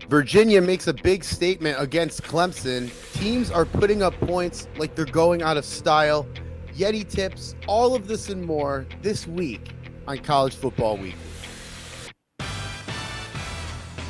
Virginia makes a big statement against Clemson. Teams are putting up points like they're going out of style. Yeti tips, all of this and more this week on College Football Weekly.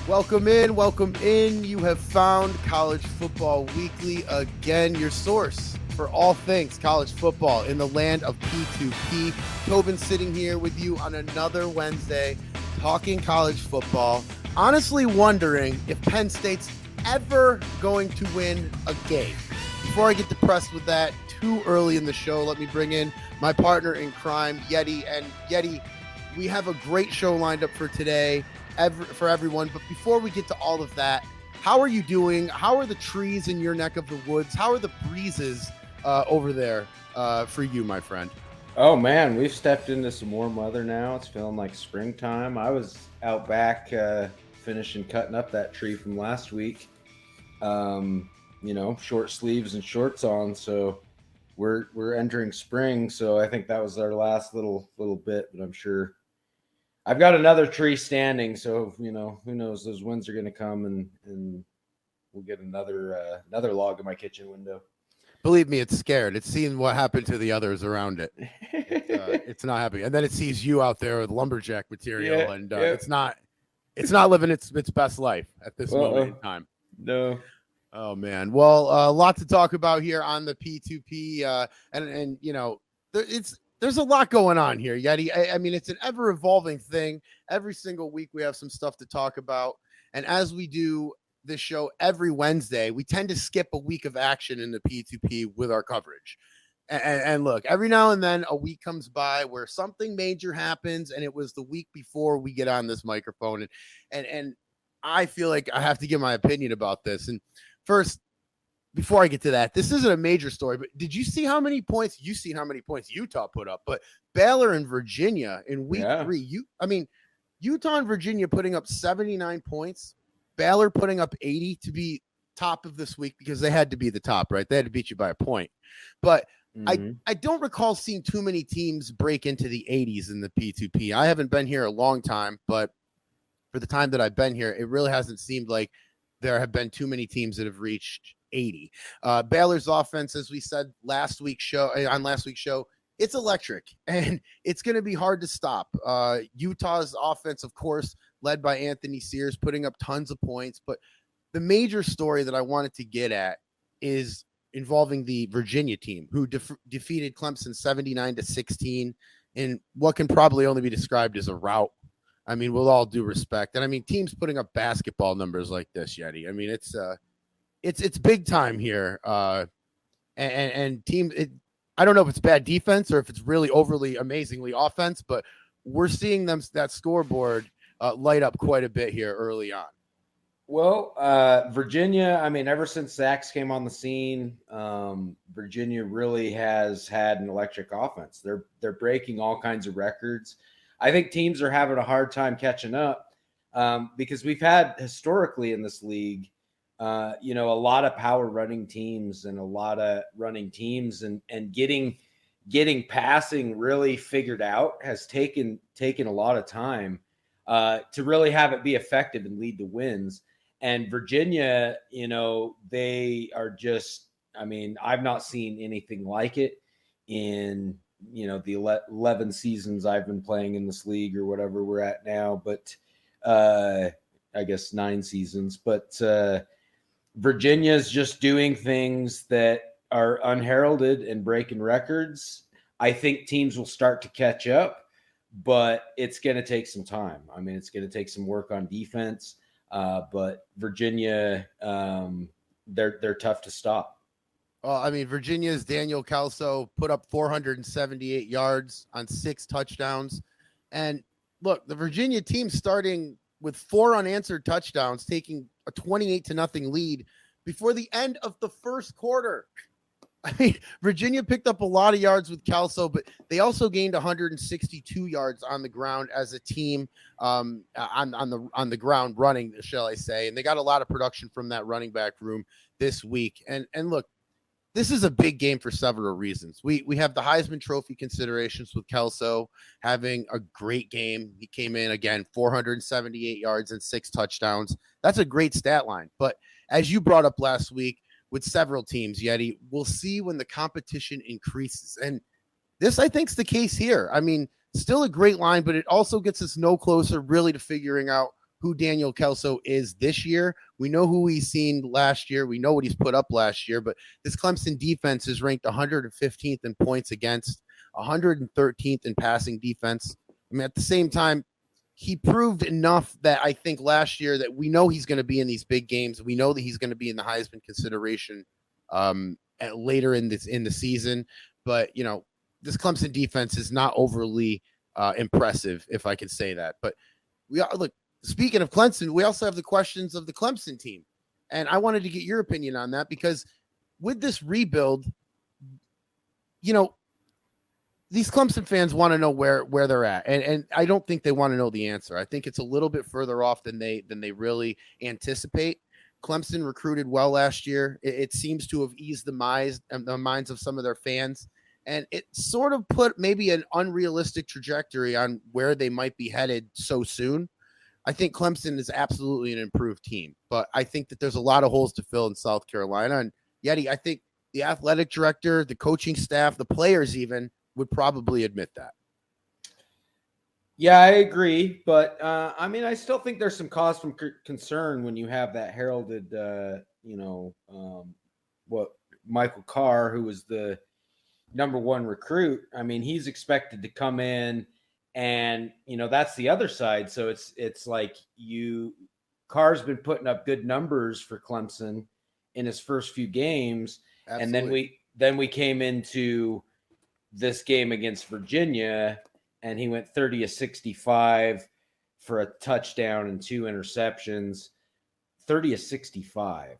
Welcome in. You have found College Football Weekly again, your source for all things college football in the land of P2P. Tobin sitting here with you on another Wednesday talking college football. Honestly wondering if Penn State's ever going to win a game. Before I get depressed with that too early in the show, let me bring in my partner in crime, Yeti. And Yeti, we have a great show lined up for today for everyone. But before we get to all of that, how are you doing? How are the trees in your neck of the woods? How are the breezes over there for you, my friend? Oh, man, we've stepped into some warm weather now. It's feeling like springtime. I was out back finishing cutting up that tree from last week. Short sleeves and shorts on. So we're entering spring. So I think that was our last little bit, but I'm sure I've got another tree standing. So, who knows, those winds are going to come and we'll get another log in my kitchen window. Believe me, it's scared. It's seeing what happened to the others around it. It's not happy. And then it sees you out there with lumberjack material, it's not living its best life at this moment in time. No. Oh man. Well, a lot to talk about here on the P2P, there's a lot going on here, Yeti. I mean, it's an ever evolving thing. Every single week we have some stuff to talk about, and as we do this show every Wednesday, we tend to skip a week of action in the P2P with our coverage. And look, every now and then a week comes by where something major happens, and it was the week before we get on this microphone. And I feel like I have to give my opinion about this. And first, before I get to that, this isn't a major story, but did you see how many points Utah put up? But Baylor and Virginia in week 3, Utah and Virginia putting up 79 points. Baylor putting up 80 to be top of this week because they had to be the top, right? They had to beat you by a point. But I don't recall seeing too many teams break into the 80s in the P2P. I haven't been here a long time, but for the time that I've been here, it really hasn't seemed like there have been too many teams that have reached 80. Baylor's offense, as we said on last week's show, it's electric, and it's going to be hard to stop. Utah's offense, of course, led by Anthony Sears, putting up tons of points. But the major story that I wanted to get at is involving the Virginia team, who defeated Clemson 79-16 in what can probably only be described as a rout. I mean, with all due respect. And I mean, teams putting up basketball numbers like this, Yeti. I mean, it's big time here. And teams, I don't know if it's bad defense or if it's really overly amazingly offense, but we're seeing that scoreboard light up quite a bit here early on. Well, Virginia, I mean, ever since Sachs came on the scene, Virginia really has had an electric offense. They're breaking all kinds of records. I think teams are having a hard time catching up because we've had historically in this league, a lot of power running teams and a lot of running teams and getting passing really figured out has taken a lot of time to really have it be effective and lead to wins. And Virginia, they are just, I mean, I've not seen anything like it in, the 11 seasons I've been playing in this league or whatever we're at now, but I guess 9 seasons. But Virginia's just doing things that are unheralded and breaking records. I think teams will start to catch up, but it's going to take some time. I mean, it's going to take some work on defense. But Virginia, they're tough to stop. Well, I mean, Virginia's Daniel Kelso put up 478 yards on 6 touchdowns. And look, the Virginia team starting with 4 unanswered touchdowns, taking a 28-0 lead before the end of the first quarter. I mean, Virginia picked up a lot of yards with Kelso, but they also gained 162 yards on the ground as a team on the ground running, shall I say. And they got a lot of production from that running back room this week. And look, this is a big game for several reasons. We have the Heisman Trophy considerations with Kelso having a great game. He came in again, 478 yards and 6 touchdowns. That's a great stat line. But as you brought up last week with several teams, Yeti, we'll see when the competition increases. And this, I think, is the case here. I mean, still a great line, but it also gets us no closer really to figuring out who Daniel Kelso is this year. We know who he's seen last year. We know what he's put up last year, but this Clemson defense is ranked 115th in points against, 113th in passing defense. I mean, at the same time, he proved enough that I think last year that we know he's going to be in these big games. We know that he's going to be in the Heisman consideration later in the season. But, you know, this Clemson defense is not overly impressive, if I can say that. But look, speaking of Clemson, we also have the questions of the Clemson team. And I wanted to get your opinion on that because with this rebuild, you know, these Clemson fans want to know where they're at. And I don't think they want to know the answer. I think it's a little bit further off than they really anticipate. Clemson recruited well last year. It seems to have eased the minds of some of their fans. And it sort of put maybe an unrealistic trajectory on where they might be headed so soon. I think Clemson is absolutely an improved team, but I think that there's a lot of holes to fill in South Carolina. And Yeti, I think the athletic director, the coaching staff, the players even would probably admit that. Yeah, I agree. But, I mean, I still think there's some cause for concern when you have that heralded, Michael Carr, who was the number one recruit. I mean, he's expected to come in and, you know, that's the other side. So it's like Carr's been putting up good numbers for Clemson in his first few games. Absolutely. And then we came into this game against Virginia and he went 30 of 65 for a touchdown and 2 interceptions. 30 of 65.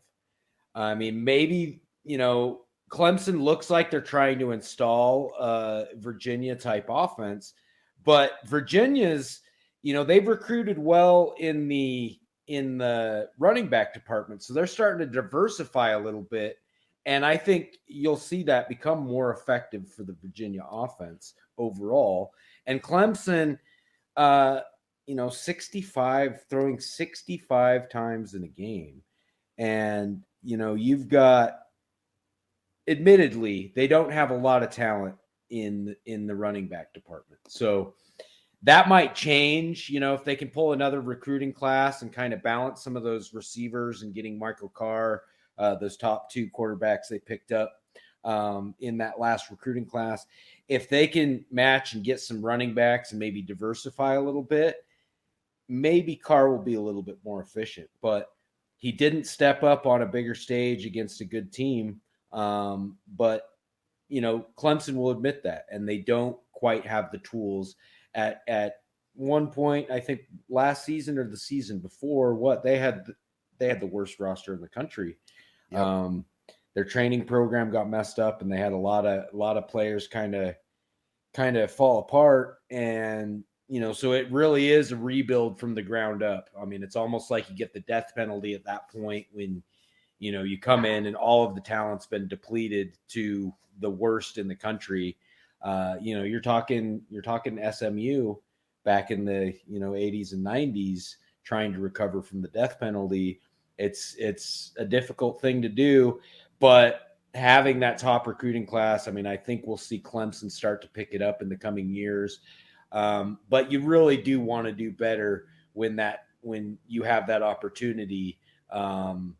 I mean, maybe, you know, Clemson looks like they're trying to install a Virginia type offense, but Virginia's, you know, they've recruited well in the running back department. So they're starting to diversify a little bit. And I think you'll see that become more effective for the Virginia offense overall. And Clemson, 65, throwing 65 times in a game. And, you know, you've got, admittedly, they don't have a lot of talent in the running back department. So that might change, you know, if they can pull another recruiting class and kind of balance some of those receivers and getting Michael Carr, those top 2 quarterbacks they picked up in that last recruiting class. If they can match and get some running backs and maybe diversify a little bit, maybe Carr will be a little bit more efficient. But he didn't step up on a bigger stage against a good team. But, you know, Clemson will admit that, and they don't quite have the tools at one point. I think last season or the season before, they had the worst roster in the country. Yep. Their training program got messed up, and they had a lot of players kind of fall apart. And, you know, so it really is a rebuild from the ground up. I mean, it's almost like you get the death penalty at that point when, you know, you come in and all of the talent's been depleted to the worst in the country. You're talking SMU back in the, 80s and 90s trying to recover from the death penalty. It's a difficult thing to do, but having that top recruiting class, I mean, I think we'll see Clemson start to pick it up in the coming years. But you really do want to do better when you have that opportunity. And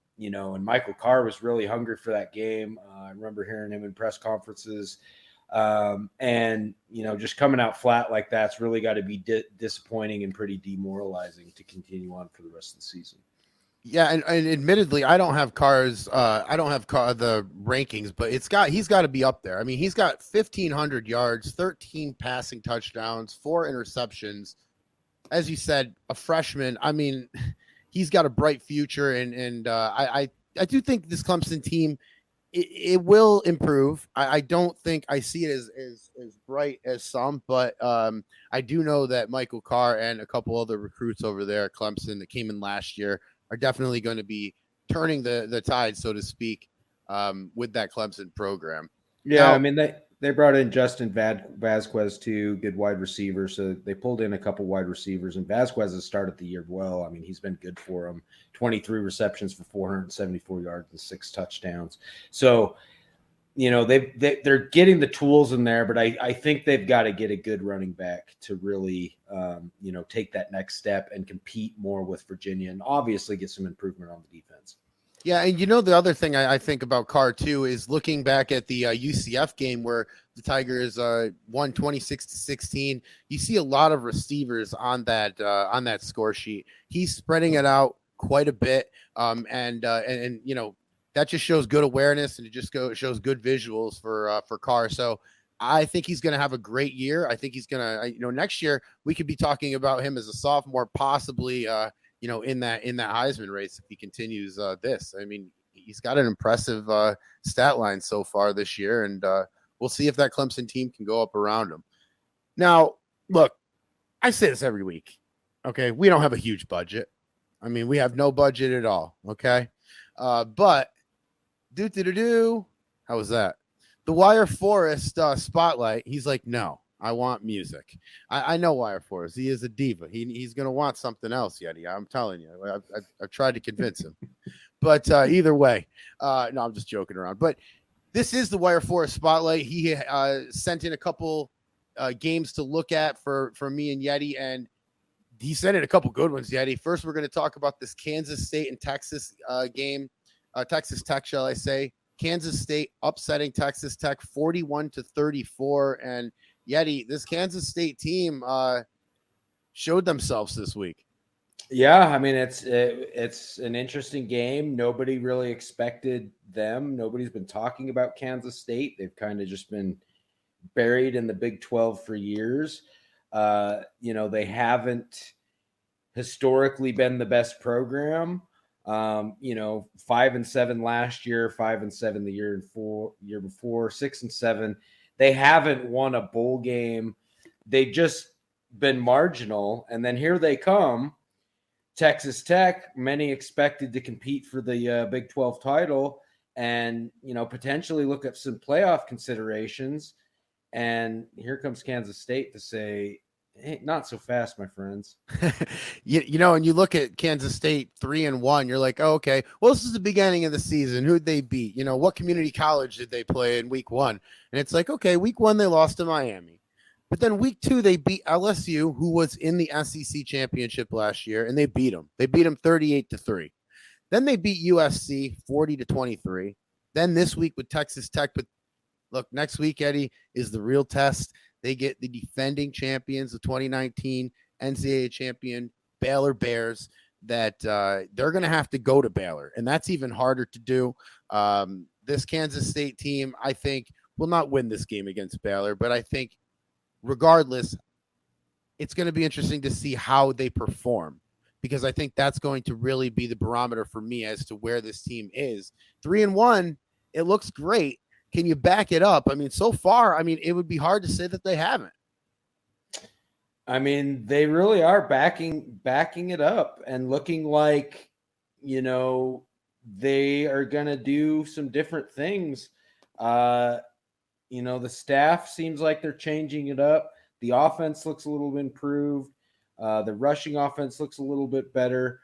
Michael Carr was really hungry for that game. I remember hearing him in press conferences. Just coming out flat like that's really got to be disappointing and pretty demoralizing to continue on for the rest of the season. Yeah, and admittedly, I don't have the rankings, but he's got to be up there. I mean, he's got 1,500 yards, 13 passing touchdowns, 4 interceptions. As you said, a freshman. I mean, he's got a bright future, and I do think this Clemson team it will improve. I don't think I see it as bright as some, but I do know that Michael Carr and a couple other recruits over there at Clemson that came in last year are definitely going to be turning the tide, so to speak. with that Clemson program. Yeah, Now, I mean they brought in Justin Vasquez too, good wide receiver. So they pulled in a couple wide receivers, and Vasquez has started the year well. I mean, he's been good for them. 23 receptions for 474 yards and 6 touchdowns. So they're getting the tools in there, but I think they've got to get a good running back to really take that next step and compete more with Virginia, and obviously get some improvement on the defense. yeah, and the other thing I think about Carr too is looking back at the UCF game where the Tigers won 26-16. You see a lot of receivers on that score sheet. He's spreading it out quite a bit, and that just shows good awareness, and it just shows good visuals for Carr. So I think he's going to have a great year. I think he's going to, next year we could be talking about him as a sophomore, possibly. In that Heisman race, if he continues this. I mean, he's got an impressive stat line so far this year, and we'll see if that Clemson team can go up around him. Now, look, I say this every week, okay? We don't have a huge budget. I mean, we have no budget at all, okay? But how was that? The Wire Forest spotlight, he's like, no. I want music. I know Wire Forest. He is a diva. He's going to want something else, Yeti. I'm telling you. I've tried to convince him. But either way, no, I'm just joking around. But this is the Wire Forest spotlight. He sent in a couple games to look at for me and Yeti, and he sent in a couple good ones, Yeti. First, we're going to talk about this Kansas State and Texas game. Texas Tech, shall I say. Kansas State upsetting Texas Tech 41-34, and Yeti, this Kansas State team showed themselves this week. Yeah, I mean, it's an interesting game. Nobody really expected them. Nobody's been talking about Kansas State. They've kind of just been buried in the Big 12 for years. They haven't historically been the best program. 5-7 last year, 5-7 the year before, 6-7. They haven't won a bowl game. They've just been marginal. And then here they come, Texas Tech, many expected to compete for the Big 12 title and, potentially look at some playoff considerations. And here comes Kansas State to say, hey, not so fast, my friends. And you look at Kansas State 3-1, you're like, oh, okay, well, this is the beginning of the season. Who'd they beat? What community college did they play in week 1? And it's like, okay, week 1, they lost to Miami. But then week 2, they beat LSU, who was in the SEC championship last year, and they beat them. They beat them 38-3. Then they beat USC 40-23. Then this week with Texas Tech. But look, next week, Eddie, is the real test. They get the defending champions, the 2019 NCAA champion Baylor Bears, that they're going to have to go to Baylor, and that's even harder to do. This Kansas State team, I think, will not win this game against Baylor, but I think regardless, it's going to be interesting to see how they perform, because I think that's going to really be the barometer for me as to where this team is. 3-1, it looks great. Can you back it up? I mean, so far, it would be hard to say that they haven't. I mean, they really are backing it up and looking like, they are going to do some different things. The staff seems like they're changing it up. The offense looks a little improved. The rushing offense looks a little bit better.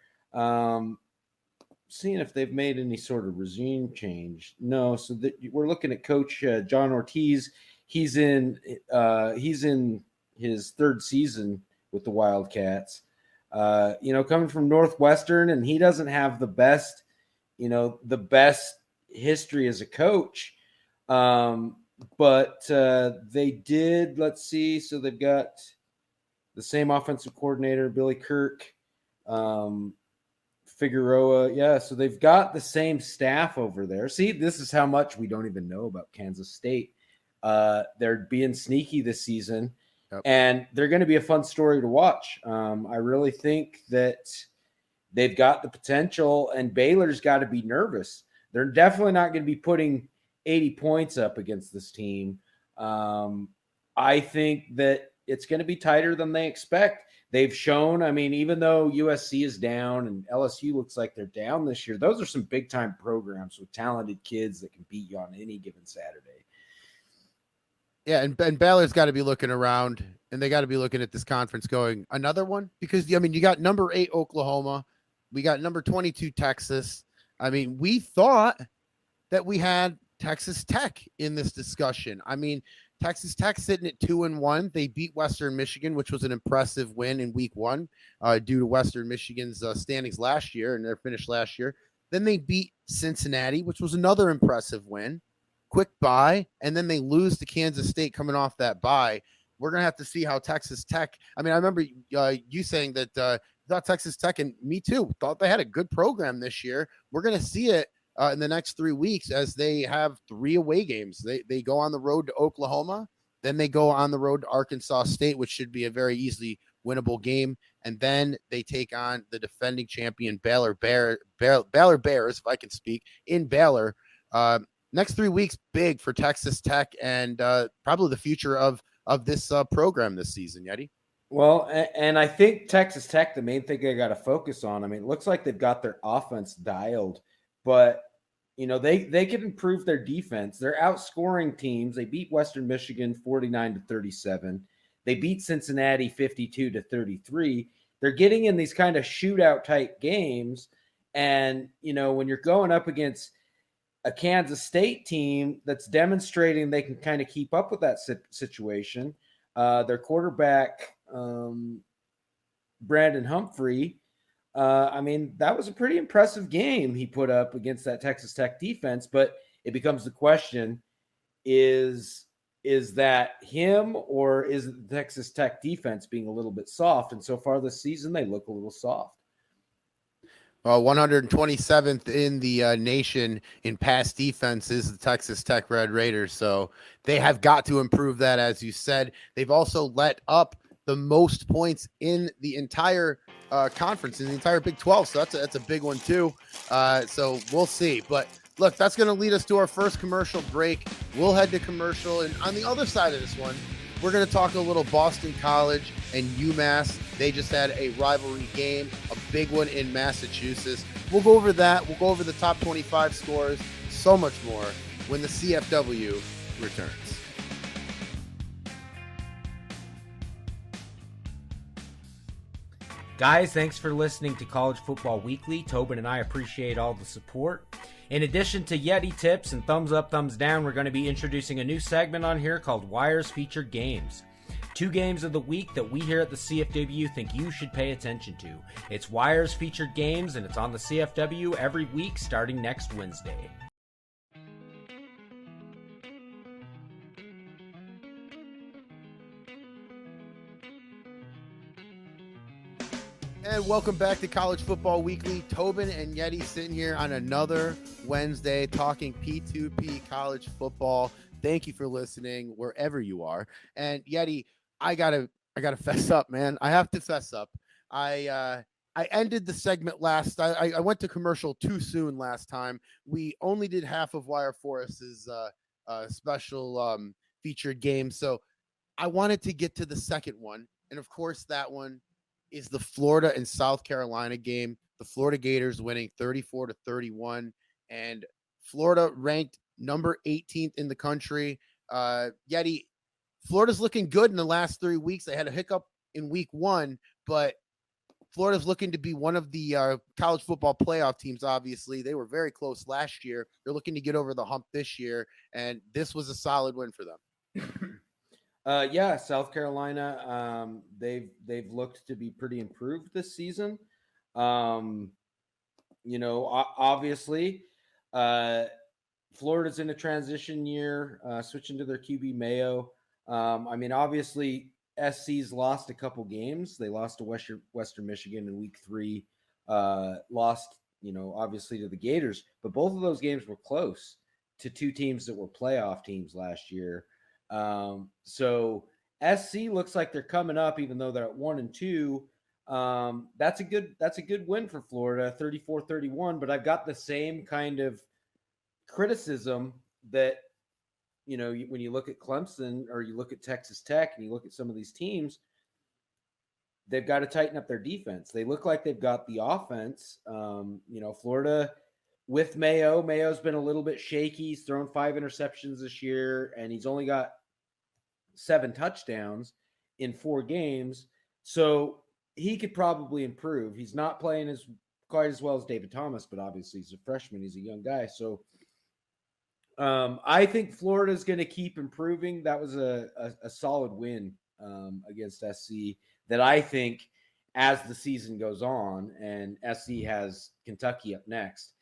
Seeing if they've made any sort of regime change. No, so we're looking at Coach John Ortiz. He's in his 3rd season with the Wildcats. Coming from Northwestern, and he doesn't have the best history as a coach. But they did. Let's see. So they've got the same offensive coordinator, Billy Kirk. Figueroa, yeah, so they've got the same staff over there. See, this is how much we don't even know about Kansas State. They're being sneaky this season, and they're going to be a fun story to watch. I really think that they've got the potential, and Baylor's got to be nervous. They're definitely not going to be putting 80 points up against this team. I think that it's going to be tighter than they expect. they've shown, I mean, even though USC is down and LSU looks like they're down this year, those are some big time programs with talented kids that can beat you on any given Saturday. Yeah, and Baylor's got to be looking around, and they got to be looking at this conference going, another one? Because, I mean, you got number 8 Oklahoma. We got number 22 Texas. I mean, we thought that we had Texas Tech in this discussion. I mean, Texas Tech sitting at 2-1. They beat Western Michigan, which was an impressive win in week 1 due to Western Michigan's standings last year and their finish last year. Then they beat Cincinnati, which was another impressive win. Quick bye, and then they lose to Kansas State coming off that bye. We're going to have to see how Texas Tech, I mean, I remember you saying that thought Texas Tech, and me too, thought they had a good program this year. We're going to see it in the next 3 weeks as they have 3 away games. They go on the road to Oklahoma, then they go on the road to Arkansas State, which should be a very easily winnable game, and then they take on the defending champion Baylor Bears, if I can speak, in Baylor. Next 3 weeks, big for Texas Tech and probably the future of this program this season, Yeti. Well, and I think Texas Tech, the main thing they got to focus on, I mean, it looks like they've got their offense dialed, but, you know, they can improve their defense. They're outscoring teams. They beat Western Michigan 49-37. They beat Cincinnati 52-33. They're getting in these kind of shootout type games. And, you know, when you're going up against a Kansas State team that's demonstrating they can kind of keep up with that situation. Their quarterback, Brandon Humphrey, I mean, that was a pretty impressive game he put up against that Texas Tech defense, but it becomes the question, is that him or is it the Texas Tech defense being a little bit soft? And so far this season, they look a little soft. 127th in the nation in pass defense is the Texas Tech Red Raiders. So they have got to improve that, as you said. They've also let up the most points in the entire conference, in the entire Big 12. So that's a big one too. So we'll see. But look, that's going to lead us to our first commercial break. We'll head to commercial. And on the other side of this one, we're going to talk a little Boston College and UMass. They just had a rivalry game, a big one in Massachusetts. We'll go over that. We'll go over the top 25 scores, so much more when the CFW returns. Guys, thanks for listening to College Football Weekly. Tobin and I appreciate all the support. In addition to Yeti tips and thumbs up, thumbs down, we're going to be introducing a new segment on here called Wires Featured Games. 2 games of the week that we here at the CFW think you should pay attention to. It's Wires Featured Games, and it's on the CFW every week starting next Wednesday. And welcome back to College Football Weekly. Tobin and Yeti sitting here on another Wednesday talking P2P College Football. Thank you for listening wherever you are. And Yeti, I gotta fess up, man. I have to fess up. I ended the segment last. I went to commercial too soon last time. We only did half of Wire Forest's special featured game, so I wanted to get to the second one, and of course that one is the Florida and South Carolina game. The Florida Gators winning 34-31, and Florida ranked number 18th in the country. Yeti, Florida's looking good in the last 3 weeks. They had a hiccup in week 1, but Florida's looking to be one of the college football playoff teams. Obviously, they were very close last year. They're looking to get over the hump this year, and this was a solid win for them. Yeah, South Carolina, they've looked to be pretty improved this season. You know, obviously, Florida's in a transition year, switching to their QB Mayo. I mean, obviously, SC's lost a couple games. They lost to Western Michigan in week 3, lost, you know, obviously to the Gators, but both of those games were close to 2 teams that were playoff teams last year. So SC looks like they're coming up, even though they're at 1-2. That's a good win for Florida, 34-31. But I've got the same kind of criticism that, you know, when you look at Clemson or you look at Texas Tech and you look at some of these teams, they've got to tighten up their defense. They look like they've got the offense. Florida with Mayo's been a little bit shaky. He's thrown 5 interceptions this year, and he's only got 7 touchdowns in 4 games. So he could probably improve. He's not playing quite as well as David Thomas, but obviously he's a freshman. He's a young guy. So I think Florida is going to keep improving. That was a solid win against SC that I think as the season goes on and SC has Kentucky up next,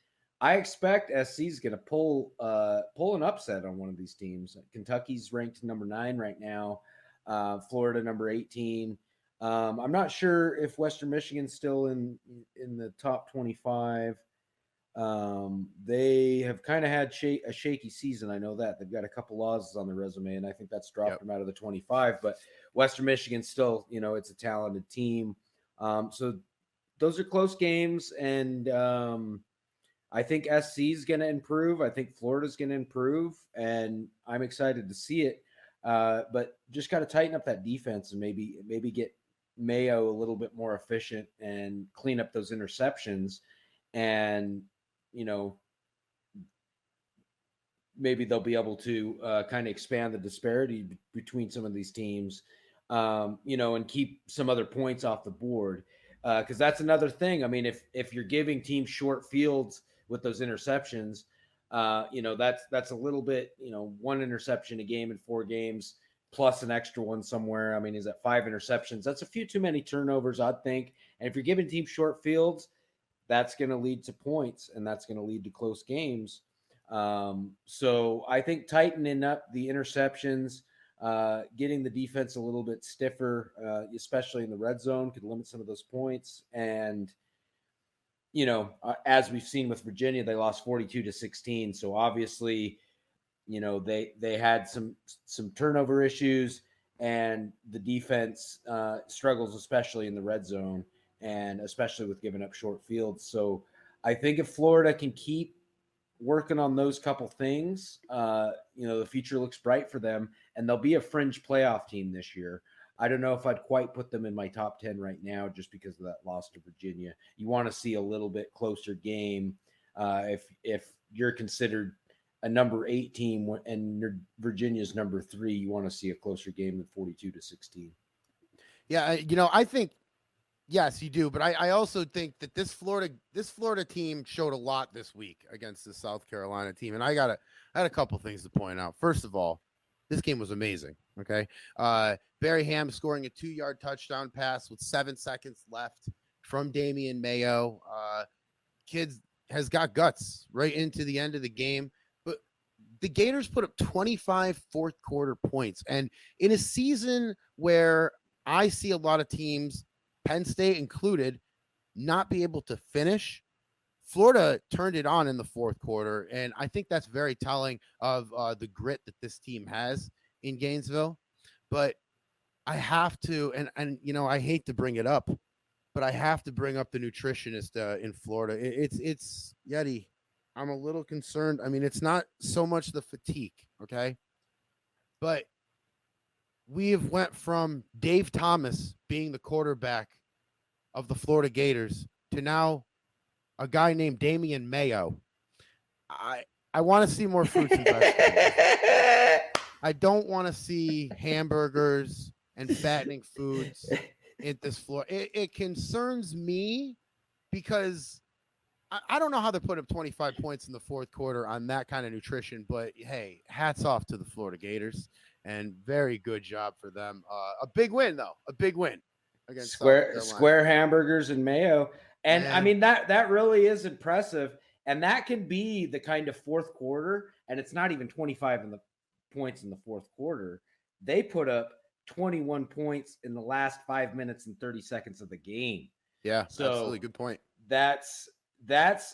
I expect SC is going to pull an upset on one of these teams. Kentucky's ranked number 9 right now. Florida number 18. I'm not sure if Western Michigan's still in the top 25. They have kind of had a shaky season. I know that they've got a couple losses on their resume, and I think that's dropped them out of the 25. But Western Michigan still, it's a talented team. So those are close games, and I think SC is going to improve. I think Florida's going to improve, and I'm excited to see it. But just got to tighten up that defense and maybe get Mayo a little bit more efficient and clean up those interceptions. And maybe they'll be able to kind of expand the disparity between some of these teams, and keep some other points off the board. Because that's another thing. I mean, if you're giving teams short fields with those interceptions, that's a little bit, 1 interception a game in 4 games plus an extra one somewhere. I mean, is that 5 interceptions? That's a few too many turnovers, I'd think. And if you're giving teams short fields, that's going to lead to points, and that's going to lead to close games. So I think tightening up the interceptions, getting the defense a little bit stiffer, especially in the red zone, could limit some of those points. And, as we've seen with Virginia, they lost 42-16. So obviously, they had some turnover issues, and the defense struggles, especially in the red zone, and especially with giving up short fields. So I think if Florida can keep working on those couple things, the future looks bright for them, and they'll be a fringe playoff team this year. I don't know if I'd quite put them in my top 10 right now just because of that loss to Virginia. You want to see a little bit closer game. If you're considered a number 8 team and Virginia's number 3, you want to see a closer game than 42-16. Yeah, I think yes, you do, but I also think that this Florida team showed a lot this week against the South Carolina team, and I had a couple things to point out. First of all, this game was amazing. Okay, Barry Ham scoring a 2-yard touchdown pass with 7 seconds left from Damian Mayo. Kid has got guts right into the end of the game, but the Gators put up 25 fourth quarter points, and in a season where I see a lot of teams, Penn State included, not be able to finish, Florida turned it on in the fourth quarter, and I think that's very telling of the grit that this team has in Gainesville. But I have to, and I hate to bring it up, but I have to bring up the nutritionist in Florida. It's Yeti. I'm a little concerned. I mean, it's not so much the fatigue, okay, but we have went from Dave Thomas being the quarterback of the Florida Gators to now a guy named Damian Mayo. I want to see more fruits and vegetables. I don't want to see hamburgers and fattening foods in this floor. It concerns me because I don't know how they put up 25 points in the fourth quarter on that kind of nutrition, but hey, hats off to the Florida Gators, and very good job for them. A big win, though. A big win against square hamburgers and mayo. And I mean, that really is impressive. And that can be the kind of fourth quarter, and it's not even 25 points in the fourth quarter. They put up 21 points in the last 5 minutes and 30 seconds of the game. Yeah, so absolutely. Good point. That's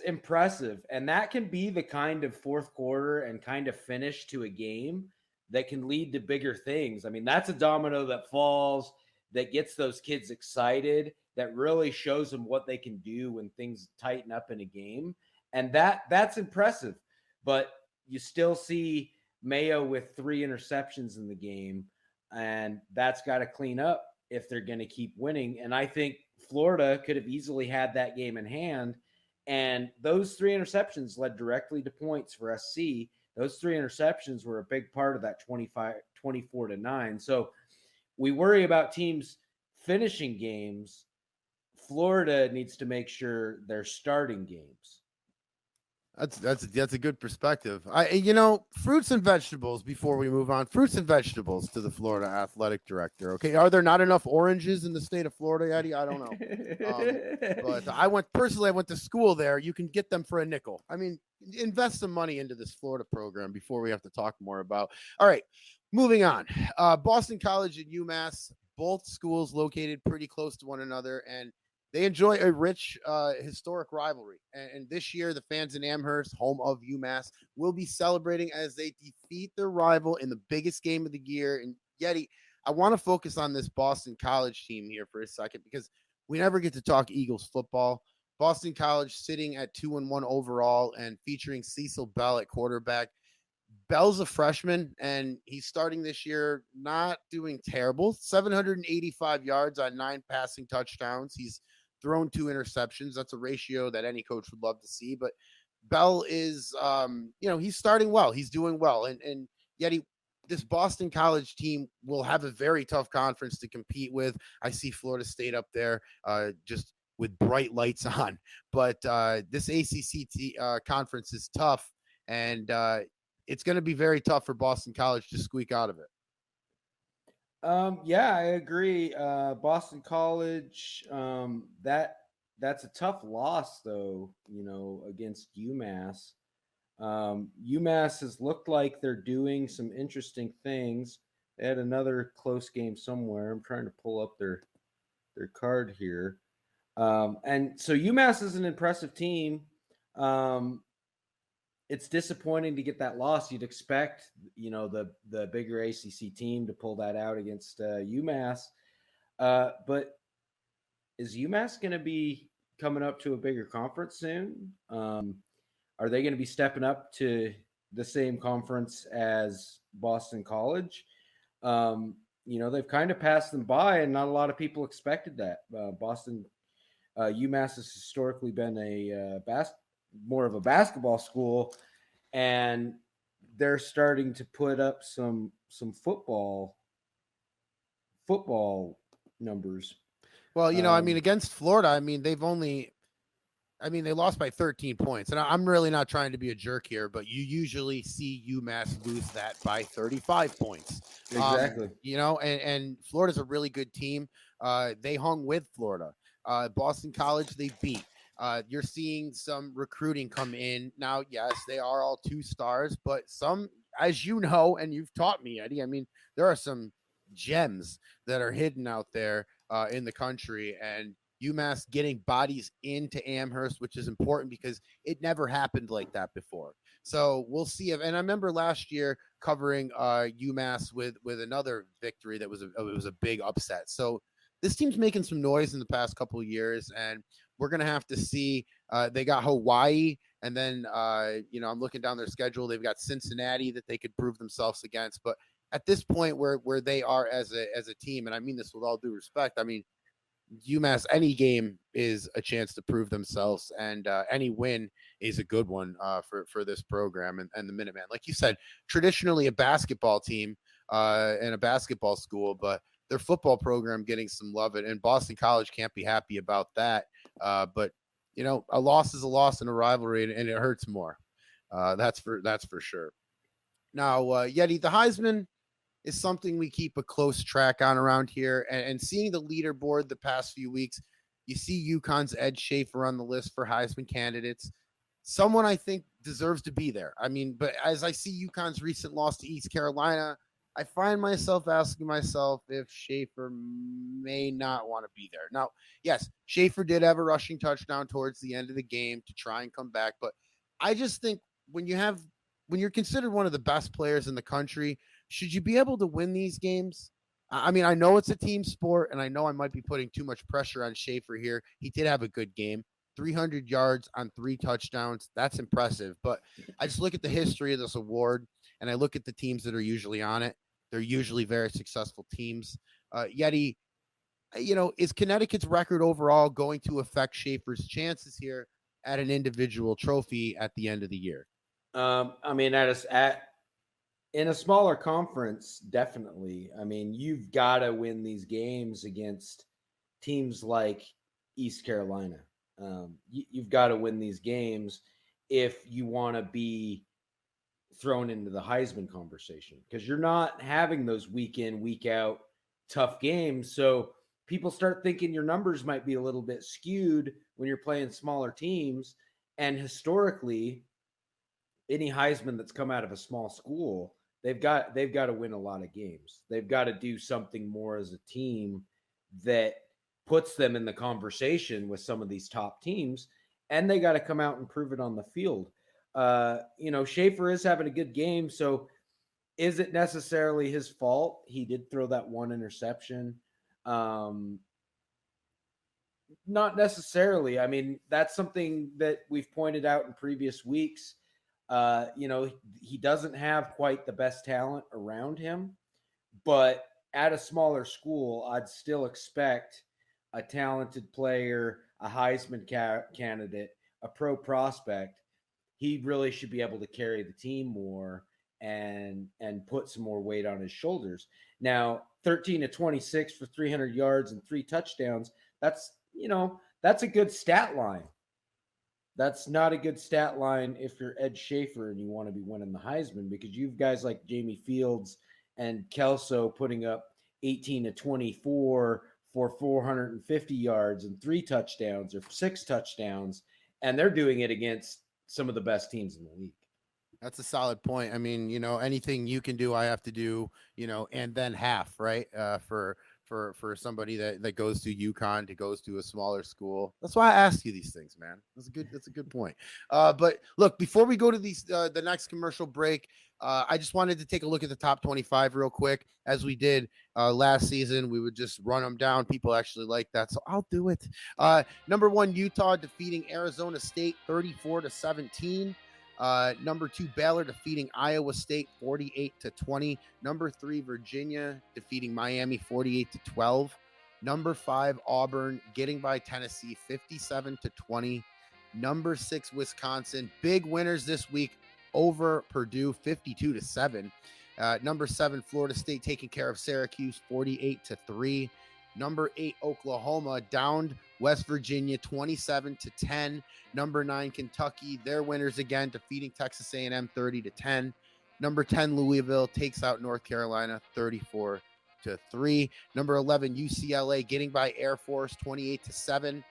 impressive. And that can be the kind of fourth quarter and kind of finish to a game that can lead to bigger things. I mean, that's a domino that falls, that gets those kids excited, that really shows them what they can do when things tighten up in a game. And that's impressive. But you still see Mayo with 3 interceptions in the game, and that's got to clean up. if they're going to keep winning. And I think Florida could have easily had that game in hand. And those 3 interceptions led directly to points for SC. Those 3 interceptions were a big part of that 24-9. So we worry about teams finishing games. Florida needs to make sure they're starting games. That's a good perspective. Fruits and vegetables before we move on. Fruits and vegetables to the Florida athletic director. Okay, are there not enough oranges in the state of Florida, Eddie? I don't know. But I went to school there. You can get them for a nickel. I mean, invest some money into this Florida program before we have to talk more about. All right, moving on. Boston College and UMass, both schools located pretty close to one another, and they enjoy a rich historic rivalry. And this year, the fans in Amherst, home of UMass, will be celebrating as they defeat their rival in the biggest game of the year. And Yeti, I want to focus on this Boston College team here for a second because we never get to talk Eagles football. Boston College sitting at 2-1 overall and featuring Cecil Bell at quarterback. Bell's a freshman, and he's starting this year not doing terrible. 785 yards on 9 passing touchdowns. He's thrown 2 interceptions. That's a ratio that any coach would love to see. But Bell is, he's starting well. He's doing well. And yet this Boston College team will have a very tough conference to compete with. I see Florida State up there just with bright lights on. But this ACC conference is tough, and it's going to be very tough for Boston College to squeak out of it. Yeah, I agree. Boston College, that's a tough loss, though, against UMass. UMass has looked like they're doing some interesting things. They had another close game somewhere. I'm trying to pull up their card here. And so UMass is an impressive team. It's disappointing to get that loss. You'd expect, the bigger ACC team to pull that out against UMass. But is UMass going to be coming up to a bigger conference soon? Are they going to be stepping up to the same conference as Boston College? They've kind of passed them by, and not a lot of people expected that. UMass has historically been more of a basketball school, and they're starting to put up some football numbers. Well, against Florida, they lost by 13 points. And I'm really not trying to be a jerk here, but you usually see UMass lose that by 35 points. Exactly. And Florida's a really good team. They hung with Florida. Boston College, they beat. You're seeing some recruiting come in. Now, yes, they are all 2 stars, but some, as you know, and you've taught me, Eddie, there are some gems that are hidden out there in the country, and UMass getting bodies into Amherst, which is important because it never happened like that before. So we'll see and I remember last year covering UMass with another victory that was a big upset. So this team's making some noise in the past couple of years, and we're going to have to see. They got Hawaii, and then, I'm looking down their schedule. They've got Cincinnati that they could prove themselves against. But at this point where they are as a team, and I mean this with all due respect, UMass, any game is a chance to prove themselves, and any win is a good one for this program and the Minuteman. Like you said, traditionally a basketball team and a basketball school, but their football program getting some love, and Boston College can't be happy about that. But a loss is a loss in a rivalry, and it hurts more. That's for sure. Now, Yeti, the Heisman is something we keep a close track on around here, and seeing the leaderboard the past few weeks, you see UConn's Ed Schaefer on the list for Heisman candidates. Someone I think deserves to be there. But as I see UConn's recent loss to East Carolina, I find myself asking myself if Schaefer may not want to be there. Now, yes, Schaefer did have a rushing touchdown towards the end of the game to try and come back, but I just think when you're considered one of the best players in the country, should you be able to win these games? I know it's a team sport, and I know I might be putting too much pressure on Schaefer here. He did have a good game. 300 yards on 3 touchdowns. That's impressive. But I just look at the history of this award, and I look at the teams that are usually on it. They're usually very successful teams. Yeti, is Connecticut's record overall going to affect Schaefer's chances here at an individual trophy at the end of the year? I mean, in a smaller conference, definitely. I mean, you've got to win these games against teams like East Carolina. You've got to win these games if you want to be thrown into the Heisman conversation, because you're not having those week in, week out tough games. So people start thinking your numbers might be a little bit skewed when you're playing smaller teams. And historically, any Heisman that's come out of a small school, they've got to win a lot of games. They've got to do something more as a team that puts them in the conversation with some of these top teams, and they got to come out and prove it on the field. Schaefer is having a good game, so is it necessarily his fault? He did throw that one interception. Not necessarily. I mean, that's something that we've pointed out in previous weeks. He doesn't have quite the best talent around him, but at a smaller school, I'd still expect a talented player, a Heisman candidate, a pro prospect. He really should be able to carry the team more and put some more weight on his shoulders. Now, 13 to 26 for 300 yards and 3 touchdowns, that's a good stat line. That's not a good stat line if you're Ed Schaefer and you want to be winning the Heisman, because you've guys like Jamie Fields and Kelso putting up 18 to 24 for 450 yards and 3 touchdowns or 6 touchdowns, and they're doing it against some of the best teams in the league. That's a solid point. I mean, anything you can do, I have to do, and then half, right? For somebody that goes to UConn, to goes to a smaller school. That's why I asked you these things, man. That's a good point. But look, before we go to the next commercial break, I just wanted to take a look at the top 25 real quick. As we did last season, we would just run them down. People actually like that, so I'll do it. Number 1, Utah defeating Arizona State 34-17. Number 2, Baylor defeating Iowa State 48-20. Number 3, Virginia defeating Miami 48-12. Number 5, Auburn getting by Tennessee 57-20. Number 6, Wisconsin, big winners this week over Purdue 52-7. Number 7, Florida State taking care of Syracuse 48-3. Number 8, Oklahoma downed West Virginia 27-10. Number 9, Kentucky, their winners again, defeating Texas A&M 30-10. Number 10, Louisville takes out North Carolina 34-3. Number 11, UCLA getting by Air Force 28-7.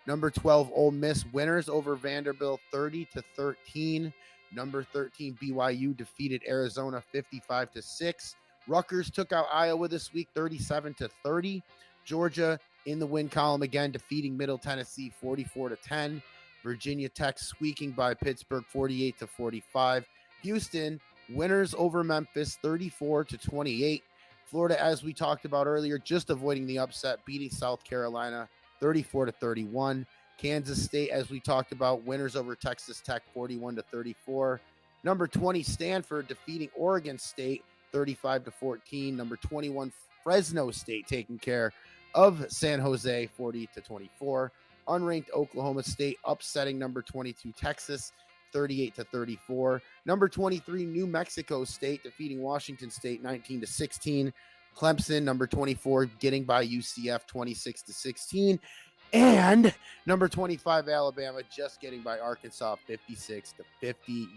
Number 12, Ole Miss winners over Vanderbilt 30-13. Number 13, BYU defeated Arizona 55-6. Rutgers took out Iowa this week 37-30. Georgia in the win column again, defeating Middle Tennessee 44-10. Virginia Tech squeaking by Pittsburgh 48-45. Houston winners over Memphis 34-28. Florida, as we talked about earlier, just avoiding the upset, beating South Carolina 34-31. Kansas State, as we talked about, winners over Texas Tech 41-34. Number 20, Stanford defeating Oregon State 35-14. Number 21, Fresno State taking care of San Jose 40-24. Unranked Oklahoma State upsetting number 22 Texas 38-34. Number 23 New Mexico State defeating Washington State 19-16. Clemson, number 24, getting by UCF 26-16. And number 25 Alabama just getting by Arkansas 56-50.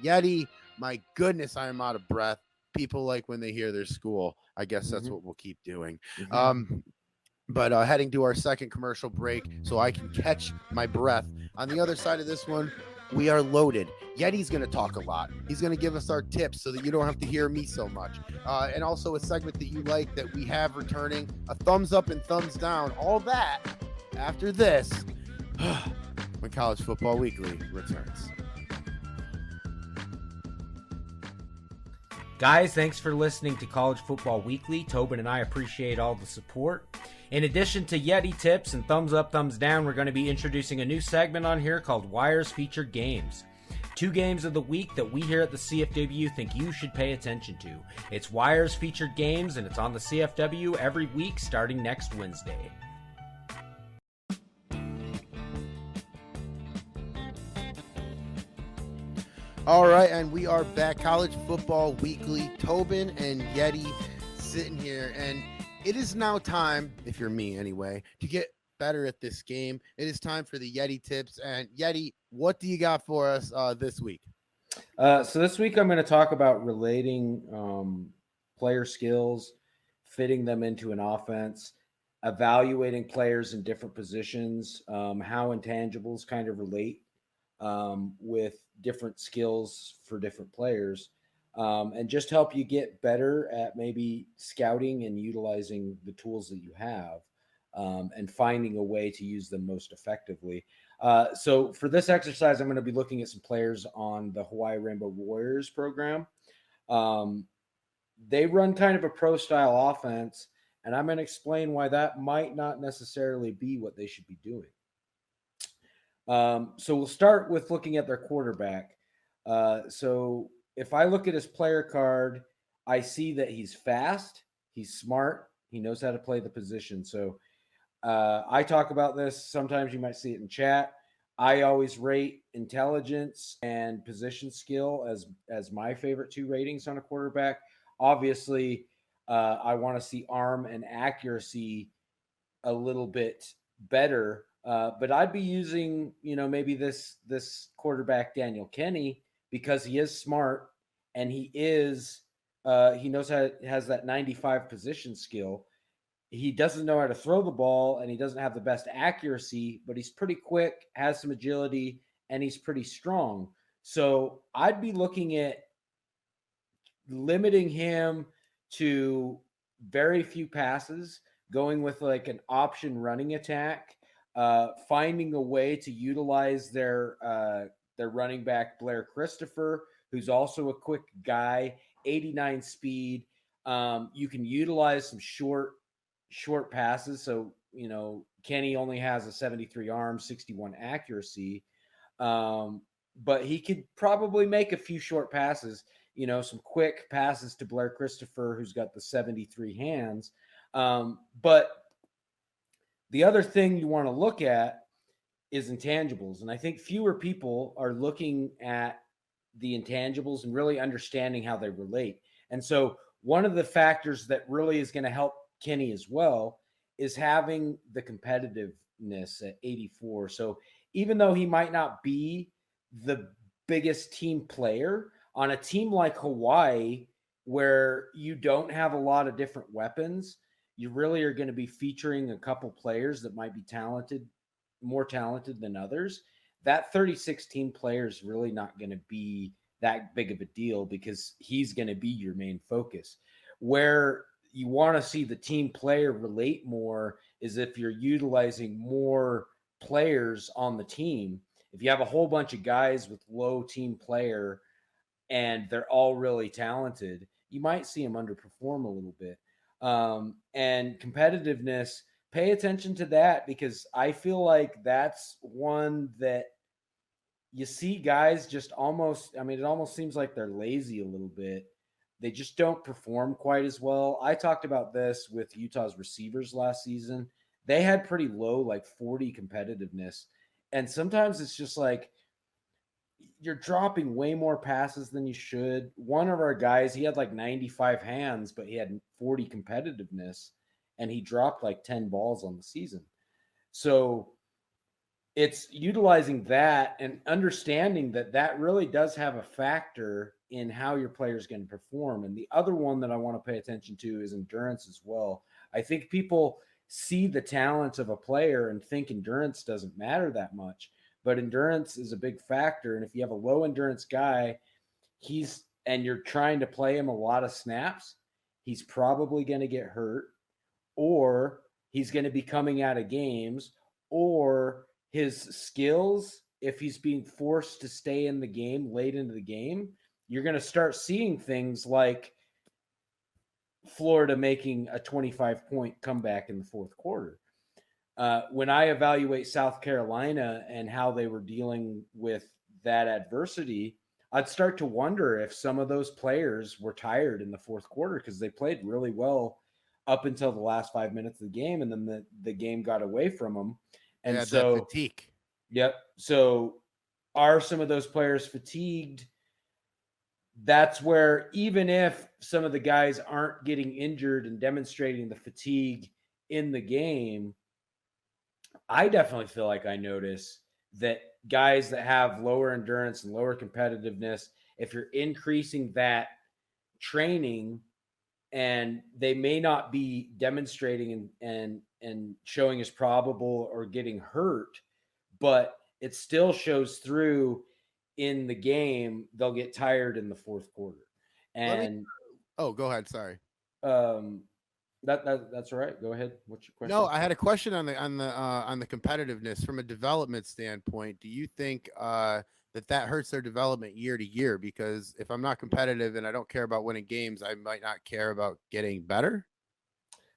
Yeti, my goodness, I am out of breath. People like when they hear their school. I guess that's what we'll keep doing. But heading to our second commercial break so I can catch my breath. On the other side of this one, we are loaded. Yeti's going to talk a lot. He's going to give us our tips so that you don't have to hear me so much. And also a segment that you like that we have returning, a thumbs up and thumbs down. All that after this, when College Football Weekly returns. Guys, thanks for listening to College Football Weekly. Tobin and I appreciate all the support. In addition to Yeti tips and thumbs up, thumbs down, we're going to be introducing a new segment on here called Wires Featured Games. 2 games of the week that we here at the CFW think you should pay attention to. It's Wires Featured Games, and it's on the CFW every week starting next Wednesday. All right, and we are back. College Football Weekly. Tobin and Yeti sitting here, and it is now time, if you're me anyway, to get better at this game. It is time for the Yeti tips. And Yeti, what do you got for us this week? So this week I'm going to talk about relating player skills, fitting them into an offense, evaluating players in different positions, how intangibles kind of relate with different skills for different players, and just help you get better at maybe scouting and utilizing the tools that you have, and finding a way to use them most effectively. So for this exercise, I'm going to be looking at some players on the Hawaii Rainbow Warriors program. They run kind of a pro style offense, and I'm going to explain why that might not necessarily be what they should be doing. So we'll start with looking at their quarterback. So if I look at his player card, I see that he's fast, he's smart, he knows how to play the position. So I talk about this. Sometimes you might see it in chat. I always rate intelligence and position skill as my favorite two ratings on a quarterback. Obviously, I want to see arm and accuracy a little bit better. But I'd be using, maybe this quarterback, Daniel Kenny, because he is smart and he knows has that 95 position skill. He doesn't know how to throw the ball and he doesn't have the best accuracy, but he's pretty quick, has some agility, and he's pretty strong. So I'd be looking at limiting him to very few passes, going with like an option running attack, finding a way to utilize their running back Blair Christopher, who's also a quick guy, 89 speed. You can utilize some short passes. So, Kenny only has a 73 arm, 61 accuracy. But he could probably make a few short passes, some quick passes to Blair Christopher, who's got the 73 hands. But the other thing you want to look at is intangibles. And I think fewer people are looking at the intangibles and really understanding how they relate. And so one of the factors that really is going to help Kenny as well is having the competitiveness at 84. So even though he might not be the biggest team player, on a team like Hawaii, where you don't have a lot of different weapons, you really are going to be featuring a couple players that might be more talented than others. That 36 team player is really not going to be that big of a deal because he's going to be your main focus. Where you want to see the team player relate more is if you're utilizing more players on the team. If you have a whole bunch of guys with low team player and they're all really talented, you might see them underperform a little bit. And competitiveness, pay attention to that, because I feel like that's one that you see guys just it almost seems like they're lazy a little bit. They just don't perform quite as well. I talked about this with Utah's receivers last season. They had pretty low, like 40 competitiveness. And sometimes it's just like you're dropping way more passes than you should. One of our guys, he had like 95 hands, but he had 40 competitiveness, and he dropped like 10 balls on the season. So it's utilizing that and understanding that really does have a factor in how your player is going to perform. And the other one that I want to pay attention to is endurance as well. I think people see the talent of a player and think endurance doesn't matter that much, but endurance is a big factor. And if you have a low endurance guy, and you're trying to play him a lot of snaps, he's probably going to get hurt, or he's going to be coming out of games, or his skills, if he's being forced to stay in the game late into the game, you're going to start seeing things like Florida making a 25-point comeback in the fourth quarter. When I evaluate South Carolina and how they were dealing with that adversity, I'd start to wonder if some of those players were tired in the fourth quarter because they played really well up until the last 5 minutes of the game, and then the game got away from them. And so fatigue. Yep. So are some of those players fatigued that's where, even if some of the guys aren't getting injured and demonstrating the fatigue in the game, I definitely feel like I notice that guys that have lower endurance and lower competitiveness, if you're increasing that training, and they may not be demonstrating and showing as probable or getting hurt, but it still shows through in the game, they'll get tired in the fourth quarter. And go ahead. Sorry. That's all right. Go ahead. What's your question? No, I had a question on the competitiveness from a development standpoint. Do you think that hurts their development year to year? Because if I'm not competitive and I don't care about winning games, I might not care about getting better.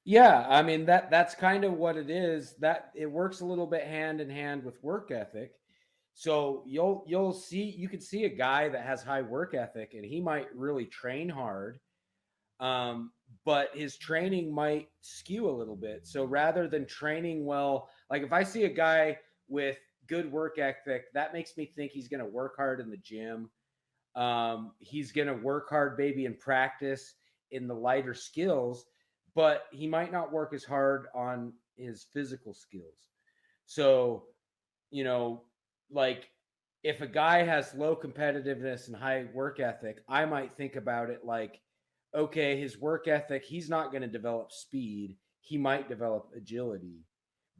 Yeah, I mean that's kind of what it is. That it works a little bit hand in hand with work ethic. So you can see a guy that has high work ethic and he might really train hard, but his training might skew a little bit. So rather than training well, like if I see a guy with good work ethic, that makes me think he's going to work hard in the gym. He's going to work hard maybe in practice in the lighter skills, but he might not work as hard on his physical skills. So, like if a guy has low competitiveness and high work ethic, I might think about it like, okay, his work ethic, he's not going to develop speed. He might develop agility.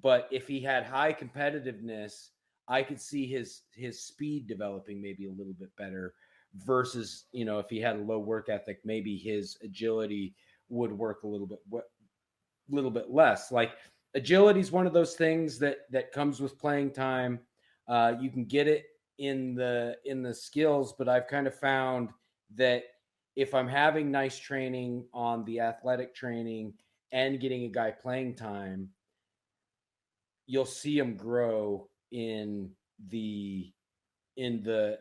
But if he had high competitiveness, I could see his speed developing maybe a little bit better versus, if he had a low work ethic, maybe his agility would work a little bit less. Like agility is one of those things that comes with playing time. You can get it in the skills, but I've kind of found that if I'm having nice training on the athletic training and getting a guy playing time, you'll see him grow in the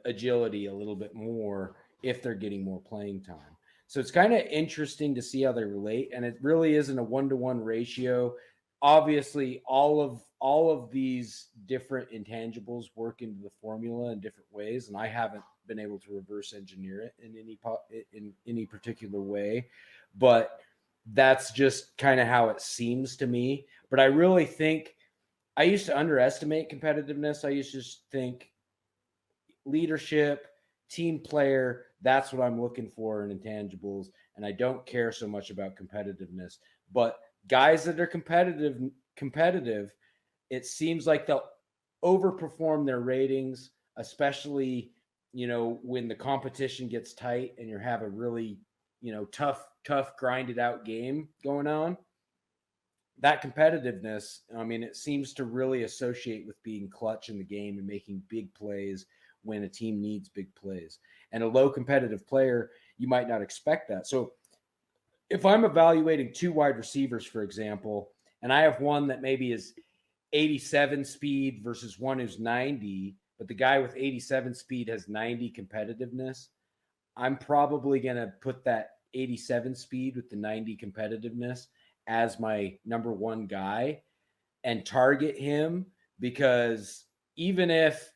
agility a little bit more if they're getting more playing time. So it's kind of interesting to see how they relate, and it really isn't a 1-to-1 ratio. Obviously, all of these different intangibles work into the formula in different ways, and I haven't been able to reverse engineer it in any particular way, but that's just kind of how it seems to me. But I really think I used to underestimate competitiveness. I used to just think leadership, team player, that's what I'm looking for in intangibles. And I don't care so much about competitiveness. But guys that are competitive, it seems like they'll overperform their ratings, especially, when the competition gets tight and you have a really, tough, grinded out game going on. That competitiveness, I mean, it seems to really associate with being clutch in the game and making big plays when a team needs big plays. And a low competitive player, you might not expect that. So if I'm evaluating two wide receivers, for example, and I have one that maybe is 87 speed versus one who's 90, but the guy with 87 speed has 90 competitiveness, I'm probably going to put that 87 speed with the 90 competitiveness as my number one guy and target him, because even if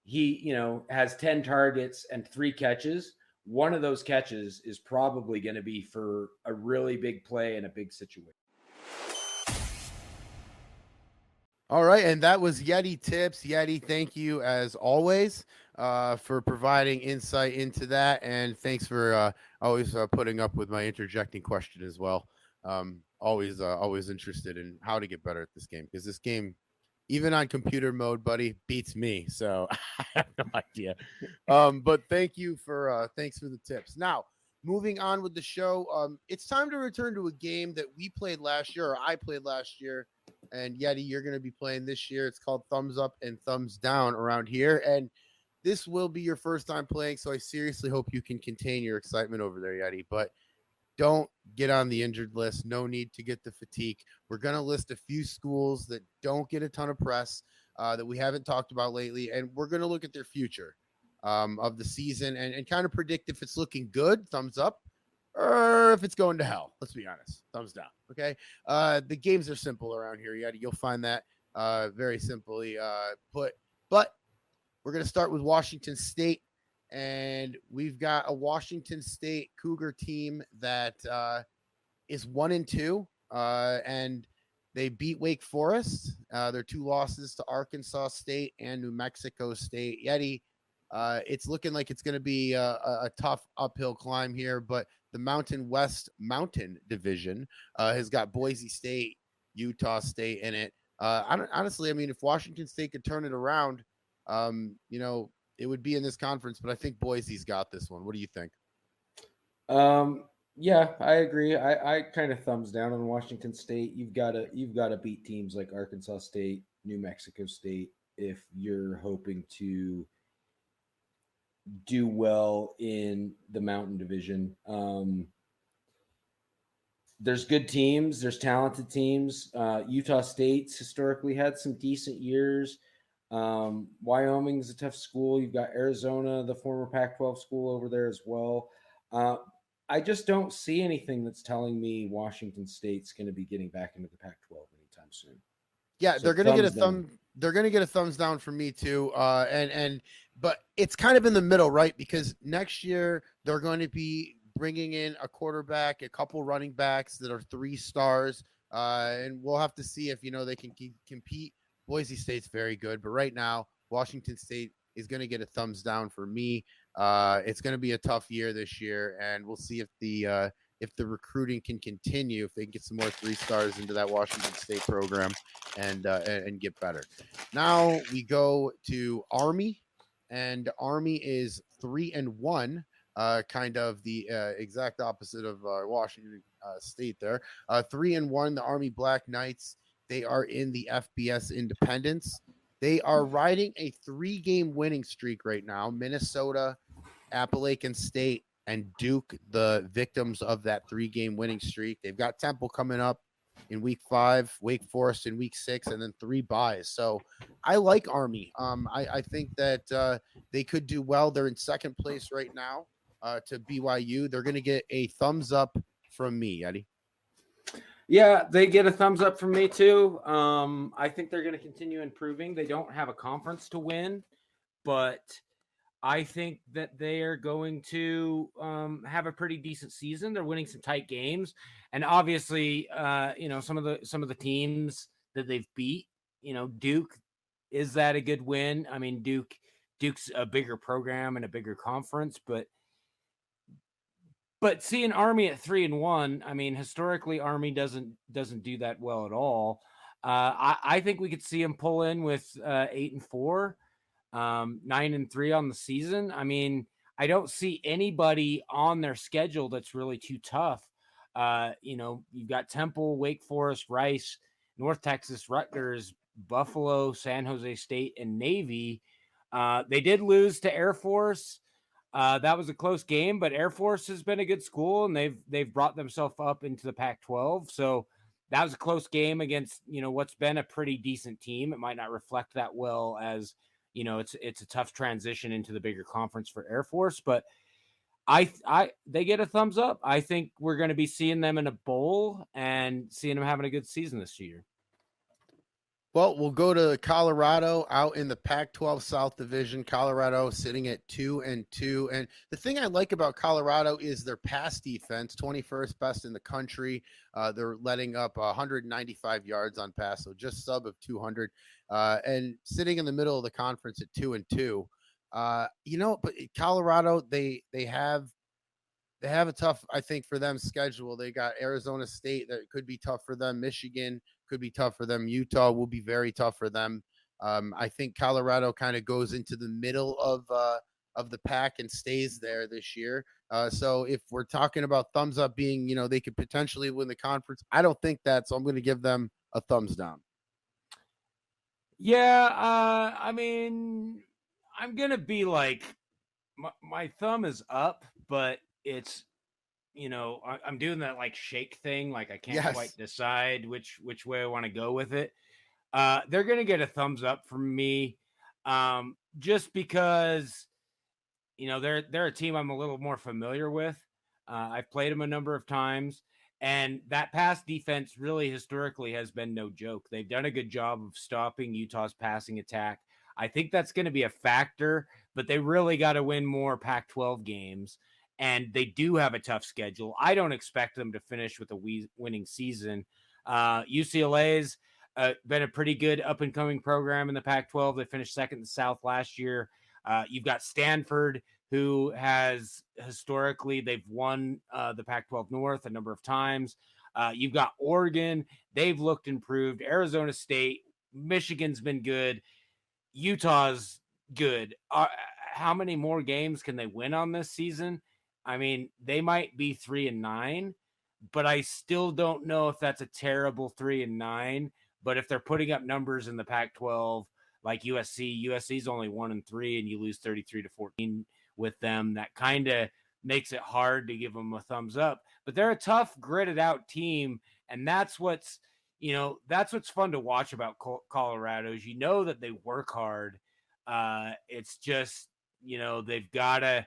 he, has 10 targets and 3 catches, one of those catches is probably going to be for a really big play in a big situation. All right, and that was Yeti Tips. Yeti, thank you as always for providing insight into that, and thanks for always putting up with my interjecting question as well. Always interested in how to get better at this game, because this game, even on computer mode, buddy, beats me. So I have no idea. But thanks for the tips. Now, moving on with the show, it's time to return to a game that we played last year, or I played last year. And Yeti, you're going to be playing this year. It's called Thumbs Up and Thumbs Down around here. And this will be your first time playing, so I seriously hope you can contain your excitement over there, Yeti. But don't get on the injured list. No need to get the fatigue. We're going to list a few schools that don't get a ton of press that we haven't talked about lately, and we're going to look at their future of the season and kind of predict if it's looking good, thumbs up, or if it's going to hell. Let's be honest, thumbs down. Okay. The games are simple around here. You'll find that very simply put. But we're going to start with Washington State. and we've got a Washington State Cougar team that is 1-2, and they beat Wake Forest. Their 2 losses to Arkansas State and New Mexico State. Yeti, it's looking like it's going to be a tough uphill climb here, but the Mountain West Mountain Division has got Boise State, Utah State in it. Honestly, I mean, if Washington State could turn it around, it would be in this conference, but I think Boise's got this one. What do you think? Yeah, I agree. I kind of thumbs down on Washington State. You've got to beat teams like Arkansas State, New Mexico State if you're hoping to do well in the Mountain Division. There's good teams. There's talented teams. Utah State's historically had some decent years. Wyoming's a tough school. You've got Arizona, the former Pac-12 school over there as well. I just don't see anything that's telling me Washington State's going to be getting back into the Pac-12 anytime soon. Yeah, So they're going to get a down. They're going to get a thumbs down from me too. But it's kind of in the middle, right? Because next year they're going to be bringing in a quarterback, a couple running backs that are 3 stars, and we'll have to see if they can compete. Boise State's very good, but right now Washington State is going to get a thumbs down for me. It's going to be a tough year this year, and we'll see if the recruiting can continue, if they can get some more 3 stars into that Washington State program and get better. Now we go to Army, and Army is 3-1, kind of the exact opposite of Washington State there. 3-1, the Army Black Knights. They are in the FBS Independence. They are riding a 3-game winning streak right now. Minnesota, Appalachian State, and Duke, the victims of that 3-game winning streak. They've got Temple coming up in week 5, Wake Forest in week 6, and then 3 byes. So I like Army. I think that they could do well. They're in second place right now to BYU. They're going to get a thumbs up from me, Eddie. Yeah, they get a thumbs up from me too. I think they're going to continue improving. They don't have a conference to win, but I think that they are going to have a pretty decent season. They're winning some tight games, and obviously, some of the teams that they've beat. Duke, is that a good win? I mean, Duke's a bigger program and a bigger conference, but seeing Army at 3-1, I mean, historically, Army doesn't do that well at all. I think we could see them pull in with 8-4. 9-3 on the season. I mean, I don't see anybody on their schedule that's really too tough. You've got Temple, Wake Forest, Rice, North Texas, Rutgers, Buffalo, San Jose State, and Navy. They did lose to Air Force. That was a close game, but Air Force has been a good school, and they've brought themselves up into the Pac-12. So that was a close game against what's been a pretty decent team. It might not reflect that well as it's a tough transition into the bigger conference for Air Force, but they get a thumbs up. I think we're going to be seeing them in a bowl and seeing them having a good season this year. Well, we'll go to Colorado out in the Pac-12 South Division. Colorado sitting at 2-2. And the thing I like about Colorado is their pass defense, 21st best in the country. They're letting up 195 yards on pass, so just sub of 200. And sitting in the middle of the conference at 2-2. But Colorado, they have a tough, I think, for them schedule. They got Arizona State that could be tough for them. Michigan could be tough for them. Utah will be very tough for them. I think Colorado kind of goes into the middle of the pack and stays there this year. So if we're talking about thumbs up being, they could potentially win the conference, I don't think that. So I'm going to give them a thumbs down. Yeah, I mean, I'm going to be like, my thumb is up, but it's, I'm doing that like shake thing. Like I can't quite decide which way I want to go with it. They're going to get a thumbs up from me. Just because, they're a team I'm a little more familiar with. I've played them a number of times, and that pass defense really historically has been no joke. They've done a good job of stopping Utah's passing attack. I think that's going to be a factor, but they really got to win more Pac-12 games. And they do have a tough schedule. I don't expect them to finish with a winning season. UCLA's been a pretty good up-and-coming program in the Pac-12. They finished second in the South last year. You've got Stanford, who has historically, they've won the Pac-12 North a number of times. You've got Oregon. They've looked improved. Arizona State. Michigan's been good. Utah's good. How many more games can they win on this season? I mean, they might be 3-9, but I still don't know if that's a terrible 3-9. But if they're putting up numbers in the Pac-12 like USC's only 1-3, and you lose 33-14 with them, that kind of makes it hard to give them a thumbs up. But they're a tough, gritted out team, and that's what's fun to watch about Colorado is that they work hard. It's just they've got to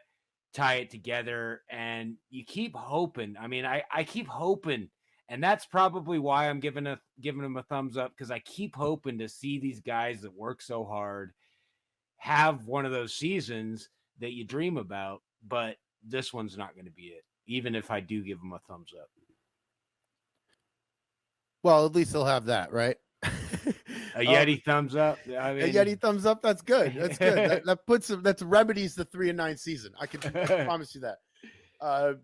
tie it together, and you keep hoping. I mean, I keep hoping, and that's probably why I'm giving them a thumbs up, because I keep hoping to see these guys that work so hard have one of those seasons that you dream about. But this one's not going to be it, even if I do give them a thumbs up. Well, at least they'll have that, right? A Yeti thumbs up. I mean, a Yeti thumbs up. That's good. That's good. that remedies the 3-9 season. I can promise you that.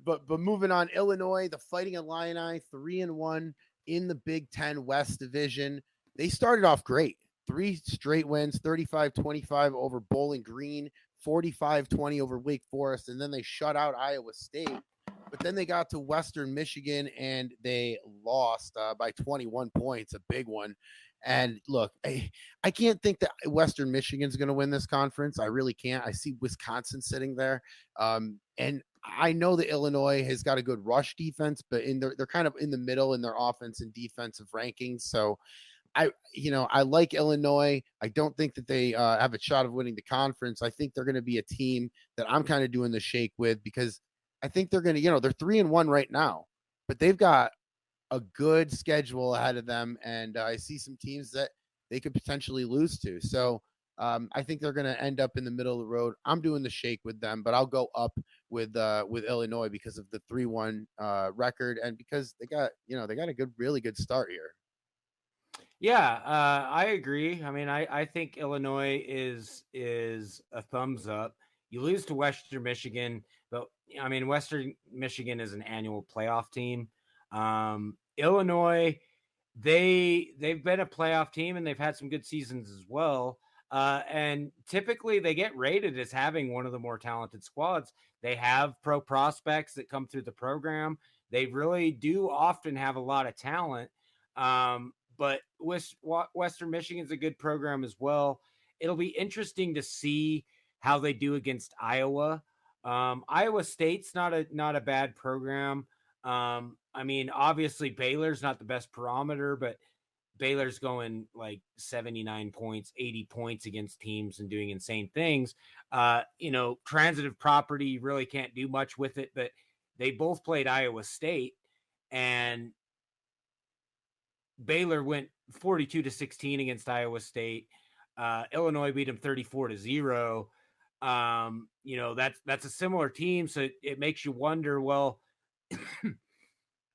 But moving on, Illinois, the Fighting Illini, 3-1 in the Big Ten West Division. They started off great. 3 straight wins, 35-25 over Bowling Green, 45-20 over Wake Forest, and then they shut out Iowa State. But then they got to Western Michigan and they lost by 21 points, a big one. And look, I can't think that Western Michigan's going to win this conference. I really can't. I see Wisconsin sitting there. And I know that Illinois has got a good rush defense, but they're kind of in the middle in their offense and defensive rankings. So I like Illinois. I don't think that they have a shot of winning the conference. I think they're going to be a team that I'm kind of doing the shake with, because I think they're going to, they're 3-1 right now, but they've got a good schedule ahead of them. And I see some teams that they could potentially lose to. So I think they're going to end up in the middle of the road. I'm doing the shake with them, but I'll go up with Illinois because of the 3-1 record. And because they got a really good start here. Yeah, I agree. I mean, I think Illinois is a thumbs up. You lose to Western Michigan, but I mean, Western Michigan is an annual playoff team. Illinois, they've been a playoff team and they've had some good seasons as well. And typically they get rated as having one of the more talented squads. They have pro prospects that come through the program. They really do often have a lot of talent. But Western Michigan's a good program as well. It'll be interesting to see how they do against Iowa. Iowa State's not a bad program. I mean, obviously Baylor's not the best barometer, but Baylor's going like 79 points, 80 points against teams and doing insane things. Transitive property, really can't do much with it, but they both played Iowa State, and Baylor went 42-16 against Iowa State. Illinois beat them 34-0. That's a similar team. So it makes you wonder, well,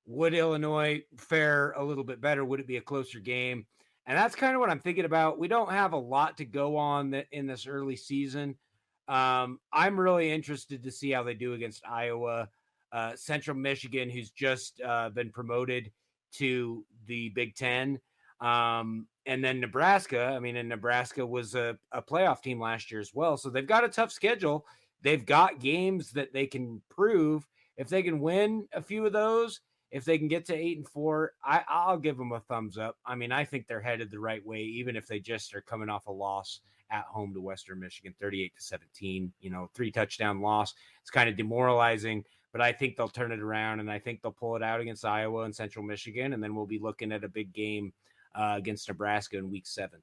would Illinois fare a little bit better? Would it be a closer game? And that's kind of what I'm thinking about. We don't have a lot to go on in this early season. I'm really interested to see how they do against Iowa, Central Michigan, who's just been promoted to the Big Ten. And then Nebraska. I mean, and Nebraska was a playoff team last year as well. So they've got a tough schedule. They've got games that they can prove. If they can win a few of those, if they can get to 8-4, I'll give them a thumbs up. I mean, I think they're headed the right way, even if they just are coming off a loss at home to Western Michigan, 38-17, 3-touchdown loss. It's kind of demoralizing, but I think they'll turn it around, and I think they'll pull it out against Iowa and Central Michigan, and then we'll be looking at a big game against Nebraska in Week 7.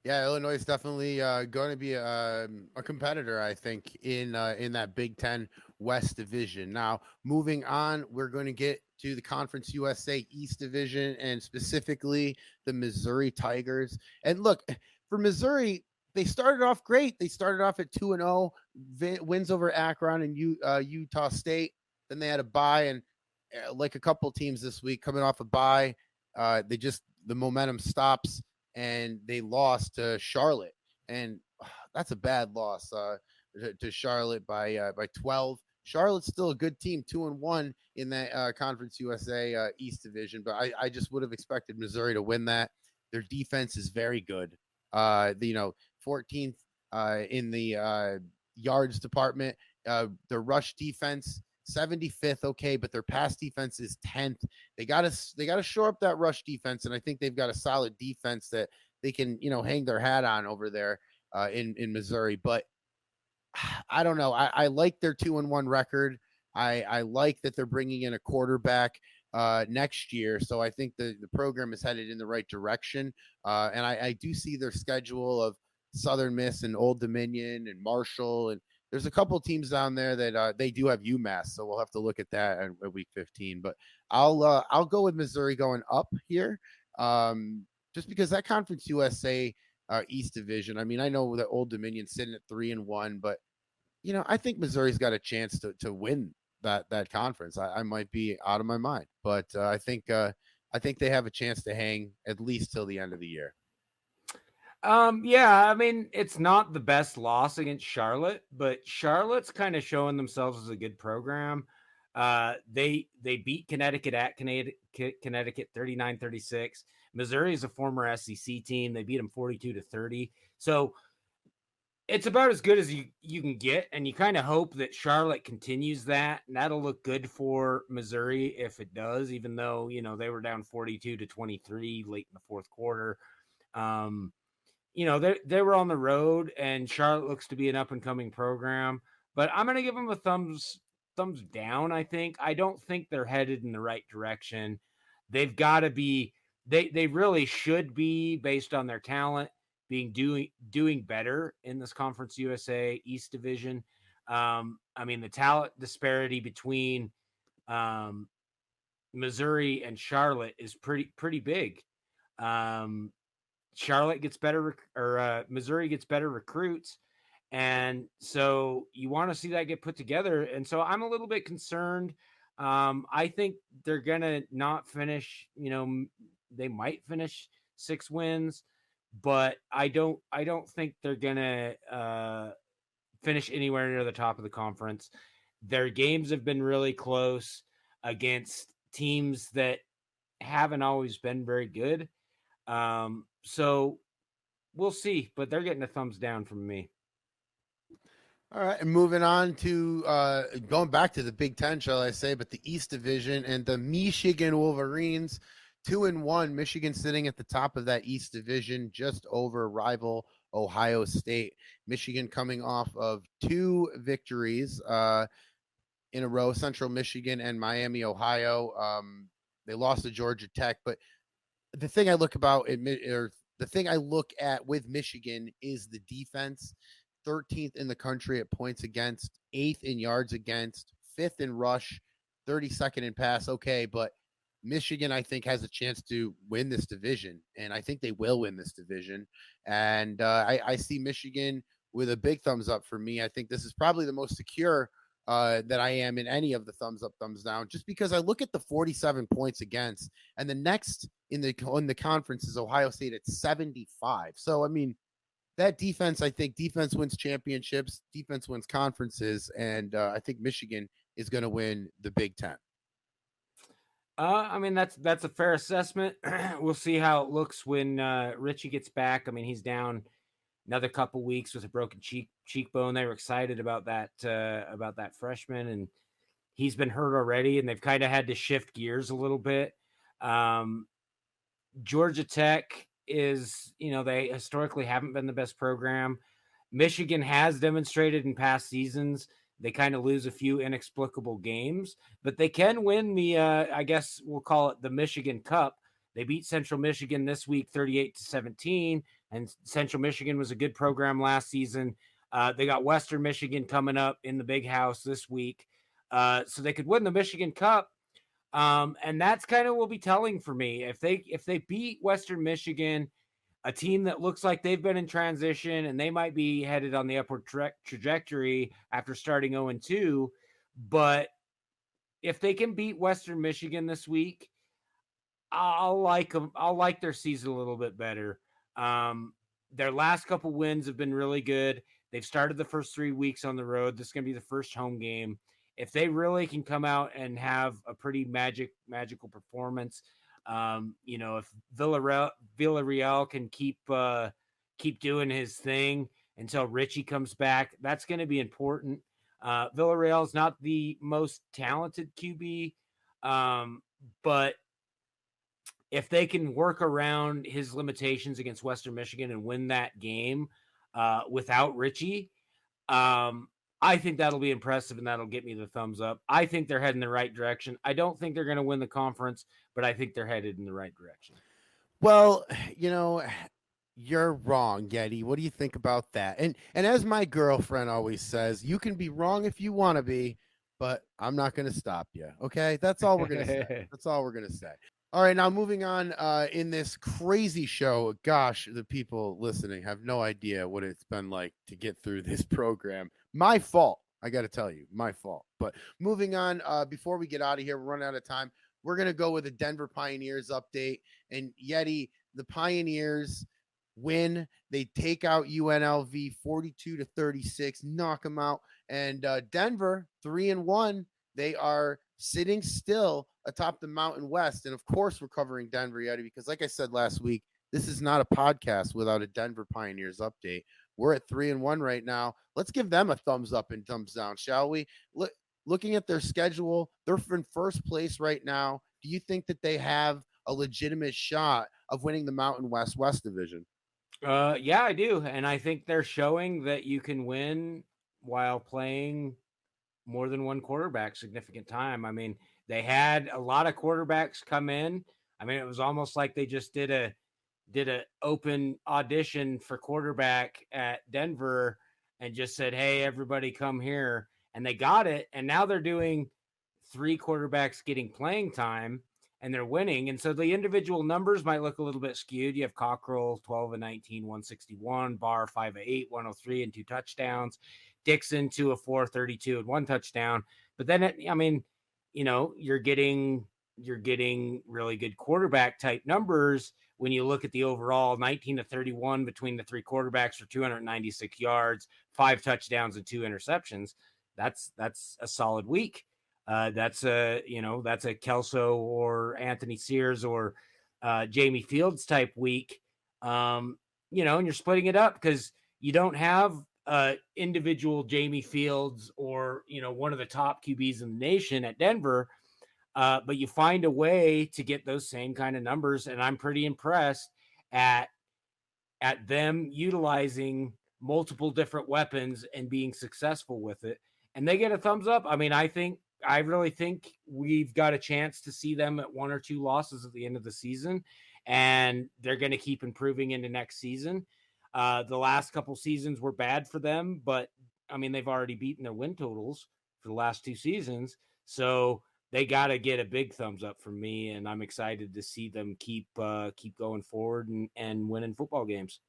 Yeah, Illinois is definitely going to be a competitor, I think, in that Big Ten West Division. Now, moving on, we're going to get to the Conference USA East Division, and specifically the Missouri Tigers. And look, for Missouri, they started off great. They started off at 2-0, wins over Akron and Utah State. Then they had a bye, and like a couple teams this week coming off a bye, the momentum stops and they lost to Charlotte, and that's a bad loss to Charlotte by 12. Charlotte's still a good team, 2-1 in that Conference USA East Division, but I just would have expected Missouri to win that. Their defense is very good. 14th in the yards department. Their rush defense 75th, okay, but their pass defense is 10th. They got to shore up that rush defense, and I think they've got a solid defense that they can hang their hat on over there in Missouri. But I don't know. I like their 2-1 record. I like that they're bringing in a quarterback next year. So I think the program is headed in the right direction. And I do see their schedule of Southern Miss and Old Dominion and Marshall. And there's a couple teams down there that they do have UMass. So we'll have to look at that at week 15. But I'll go with Missouri going up here just because that Conference USA East Division. I mean, I know that Old Dominion's sitting at 3-1, but I think Missouri's got a chance to win that conference. I might be out of my mind, but I think they have a chance to hang at least till the end of the year. Yeah, I mean, it's not the best loss against Charlotte, but Charlotte's kind of showing themselves as a good program. They beat Connecticut at Connecticut 39-36. Missouri is a former SEC team. They beat them 42-30. So it's about as good as you can get, and you kind of hope that Charlotte continues that, and that'll look good for Missouri if it does, even though, they were down 42-23 late in the fourth quarter. They were on the road, and Charlotte looks to be an up-and-coming program, but I'm going to give them a thumbs down, I think. I don't think they're headed in the right direction. They've got to be – they really should be, based on their talent, doing better in this Conference USA East Division. I mean, the talent disparity between Missouri and Charlotte is pretty big. Charlotte gets better, or Missouri gets better recruits, and so you want to see that get put together. And so I'm a little bit concerned. I think they're gonna not finish. They might finish 6 wins, but I don't think they're gonna finish anywhere near the top of the conference. Their games have been really close against teams that haven't always been very good. So we'll see, but they're getting a thumbs down from me. All right, and moving on to going back to the Big Ten, shall I say, but the East Division and the Michigan Wolverines, 2-1. Michigan sitting at the top of that East Division, just over rival Ohio State. Michigan coming off of 2 victories in a row, Central Michigan and Miami, Ohio. They lost to Georgia Tech, but the thing I look at with Michigan is the defense. 13th in the country at points against, 8th in yards against, 5th in rush, 32nd in pass. Okay, but Michigan, I think, has a chance to win this division, and I think they will win this division. And I see Michigan with a big thumbs up for me. I think this is probably the most secure that I am in any of the thumbs up, thumbs down, just because I look at the 47 points against, and the next in the conference is Ohio State at 75. So, I mean, that defense, I think defense wins championships, defense wins conferences, and I think Michigan is going to win the Big Ten. I mean, that's a fair assessment. We'll see how it looks when Richie gets back. I mean, he's down another couple weeks with a broken cheekbone. They were excited about that freshman, and he's been hurt already, and they've kind of had to shift gears a little bit. Georgia Tech is, they historically haven't been the best program. Michigan has demonstrated in past seasons they kind of lose a few inexplicable games, but they can win the, I guess we'll call it the Michigan Cup. They beat Central Michigan this week 38-17, and Central Michigan was a good program last season. They got Western Michigan coming up in the Big House this week, so they could win the Michigan Cup. And that's kind of will be telling for me. If they beat Western Michigan, a team that looks like they've been in transition and they might be headed on the upward trajectory after starting 0-2. But if they can beat Western Michigan this week, I'll like them. I'll like their season a little bit better. Their last couple wins have been really good. They've started the first 3 weeks on the road. This is going to be the first home game. If they really can come out and have a pretty magical performance, if Villarreal can keep doing his thing until Richie comes back, that's going to be important. Villarreal is not the most talented QB, but if they can work around his limitations against Western Michigan and win that game without Richie, I think that'll be impressive and that'll get me the thumbs up. I think they're heading the right direction. I don't think they're going to win the conference, but I think they're headed in the right direction. Well, you're wrong, Yeti. What do you think about that? And as my girlfriend always says, you can be wrong if you want to be, but I'm not going to stop you. Okay, that's all we're going to say. That's all we're going to say. All right, now moving on in this crazy show. Gosh, the people listening have no idea what it's been like to get through this program. My fault. I got to tell you, my fault. But moving on, before we get out of here, we're running out of time. We're going to go with a Denver Pioneers update. And Yeti, the Pioneers win. They take out UNLV 42-36, knock them out. And Denver, 3-1. They are sitting still atop the Mountain West. And of course, we're covering Denver, Yeti, because like I said last week, this is not a podcast without a Denver Pioneers update. We're at 3-1 right now. Let's give them a thumbs up and thumbs down, shall we? Looking at their schedule, they're in first place right now. Do you think that they have a legitimate shot of winning the Mountain West Division? Yeah, I do. And I think they're showing that you can win while playing more than one quarterback significant time. I mean, they had a lot of quarterbacks come in. I mean, it was almost like they just did a open audition for quarterback at Denver and just said, "Hey, everybody come here." And they got it. And now they're doing 3 quarterbacks getting playing time and they're winning. And so the individual numbers might look a little bit skewed. You have Cockrell, 12-19, 161, Barr, 5-8, 103, and 2 touchdowns. Dixon, 2-4, 32, and 1 touchdown. But then, you're getting really good quarterback type numbers when you look at the overall 19-31 between the 3 quarterbacks for 296 yards, 5 touchdowns, and 2 interceptions. That's a solid week. That's a Kelso or Anthony Sears or Jamie Fields type week. And you're splitting it up because you don't have individual Jamie Fields or, one of the top QBs in the nation at Denver. But you find a way to get those same kind of numbers. And I'm pretty impressed at them utilizing multiple different weapons and being successful with it. And they get a thumbs up. I mean, I really think we've got a chance to see them at 1 or 2 losses at the end of the season, and they're going to keep improving into next season. The last couple seasons were bad for them, but I mean, they've already beaten their win totals for the last 2 seasons. So they got to get a big thumbs up from me. And I'm excited to see them keep going forward and winning football games.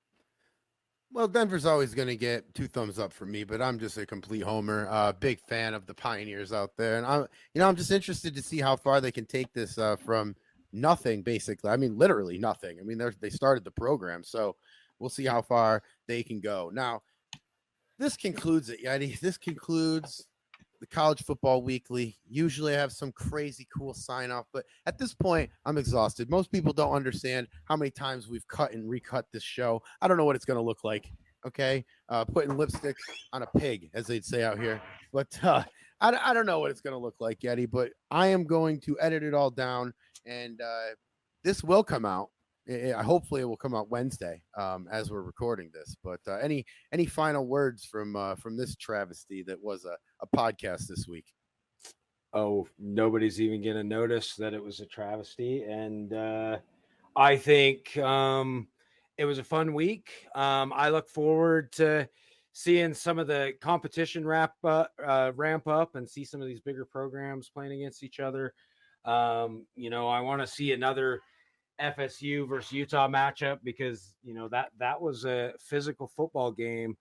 Well, Denver's always going to get 2 thumbs up from me, but I'm just a complete homer. Big fan of the Pioneers out there, and I'm just interested to see how far they can take this from nothing, basically. I mean, literally nothing. I mean, they started the program, so we'll see how far they can go. Now, this concludes it, Yeti. This concludes the College Football Weekly. Usually I have some crazy cool sign off, but at this point I'm exhausted. Most people don't understand how many times we've cut and recut this show. I don't know what it's going to look like. Okay. Putting lipstick on a pig, as they'd say out here. But I don't know what it's going to look like, Yeti, but I am going to edit it all down, and this will come out. Hopefully it will come out Wednesday as we're recording this. But any final words from this travesty that was a podcast this week? Oh, nobody's even going to notice that it was a travesty. And I think it was a fun week. I look forward to seeing some of the competition ramp up and see some of these bigger programs playing against each other. I want to see another FSU versus Utah matchup because that was a physical football game.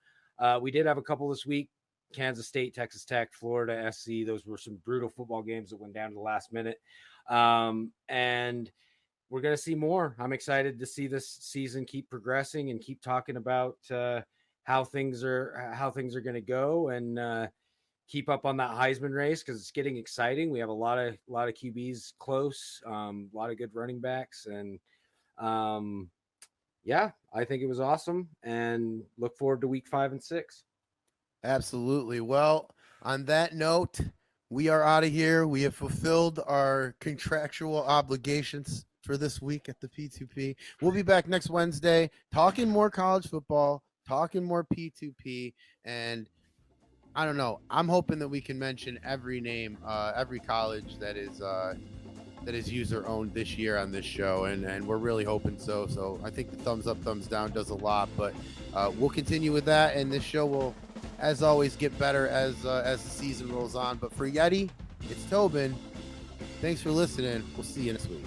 We did have a couple this week: Kansas State, Texas Tech, Florida SC. Those were some brutal football games that went down to the last minute, and we're going to see more. I'm excited to see this season keep progressing and keep talking about how things are going to go, and keep up on that Heisman race because it's getting exciting. We have a lot of QBs close, a lot of good running backs, and yeah, I think it was awesome, and look forward to week 5 and 6. Absolutely. Well, on that note, we are out of here. We have fulfilled our contractual obligations for this week at the P2P. We'll be back next Wednesday talking more college football, talking more P2P, and I don't know. I'm hoping that we can mention every name, every college that is user owned this year on this show, and we're really hoping so. So I think the thumbs up, thumbs down does a lot, but we'll continue with that, and this show will, as always, get better as the season rolls on. But for Yeti, it's Tobin. Thanks for listening. We'll see you next week.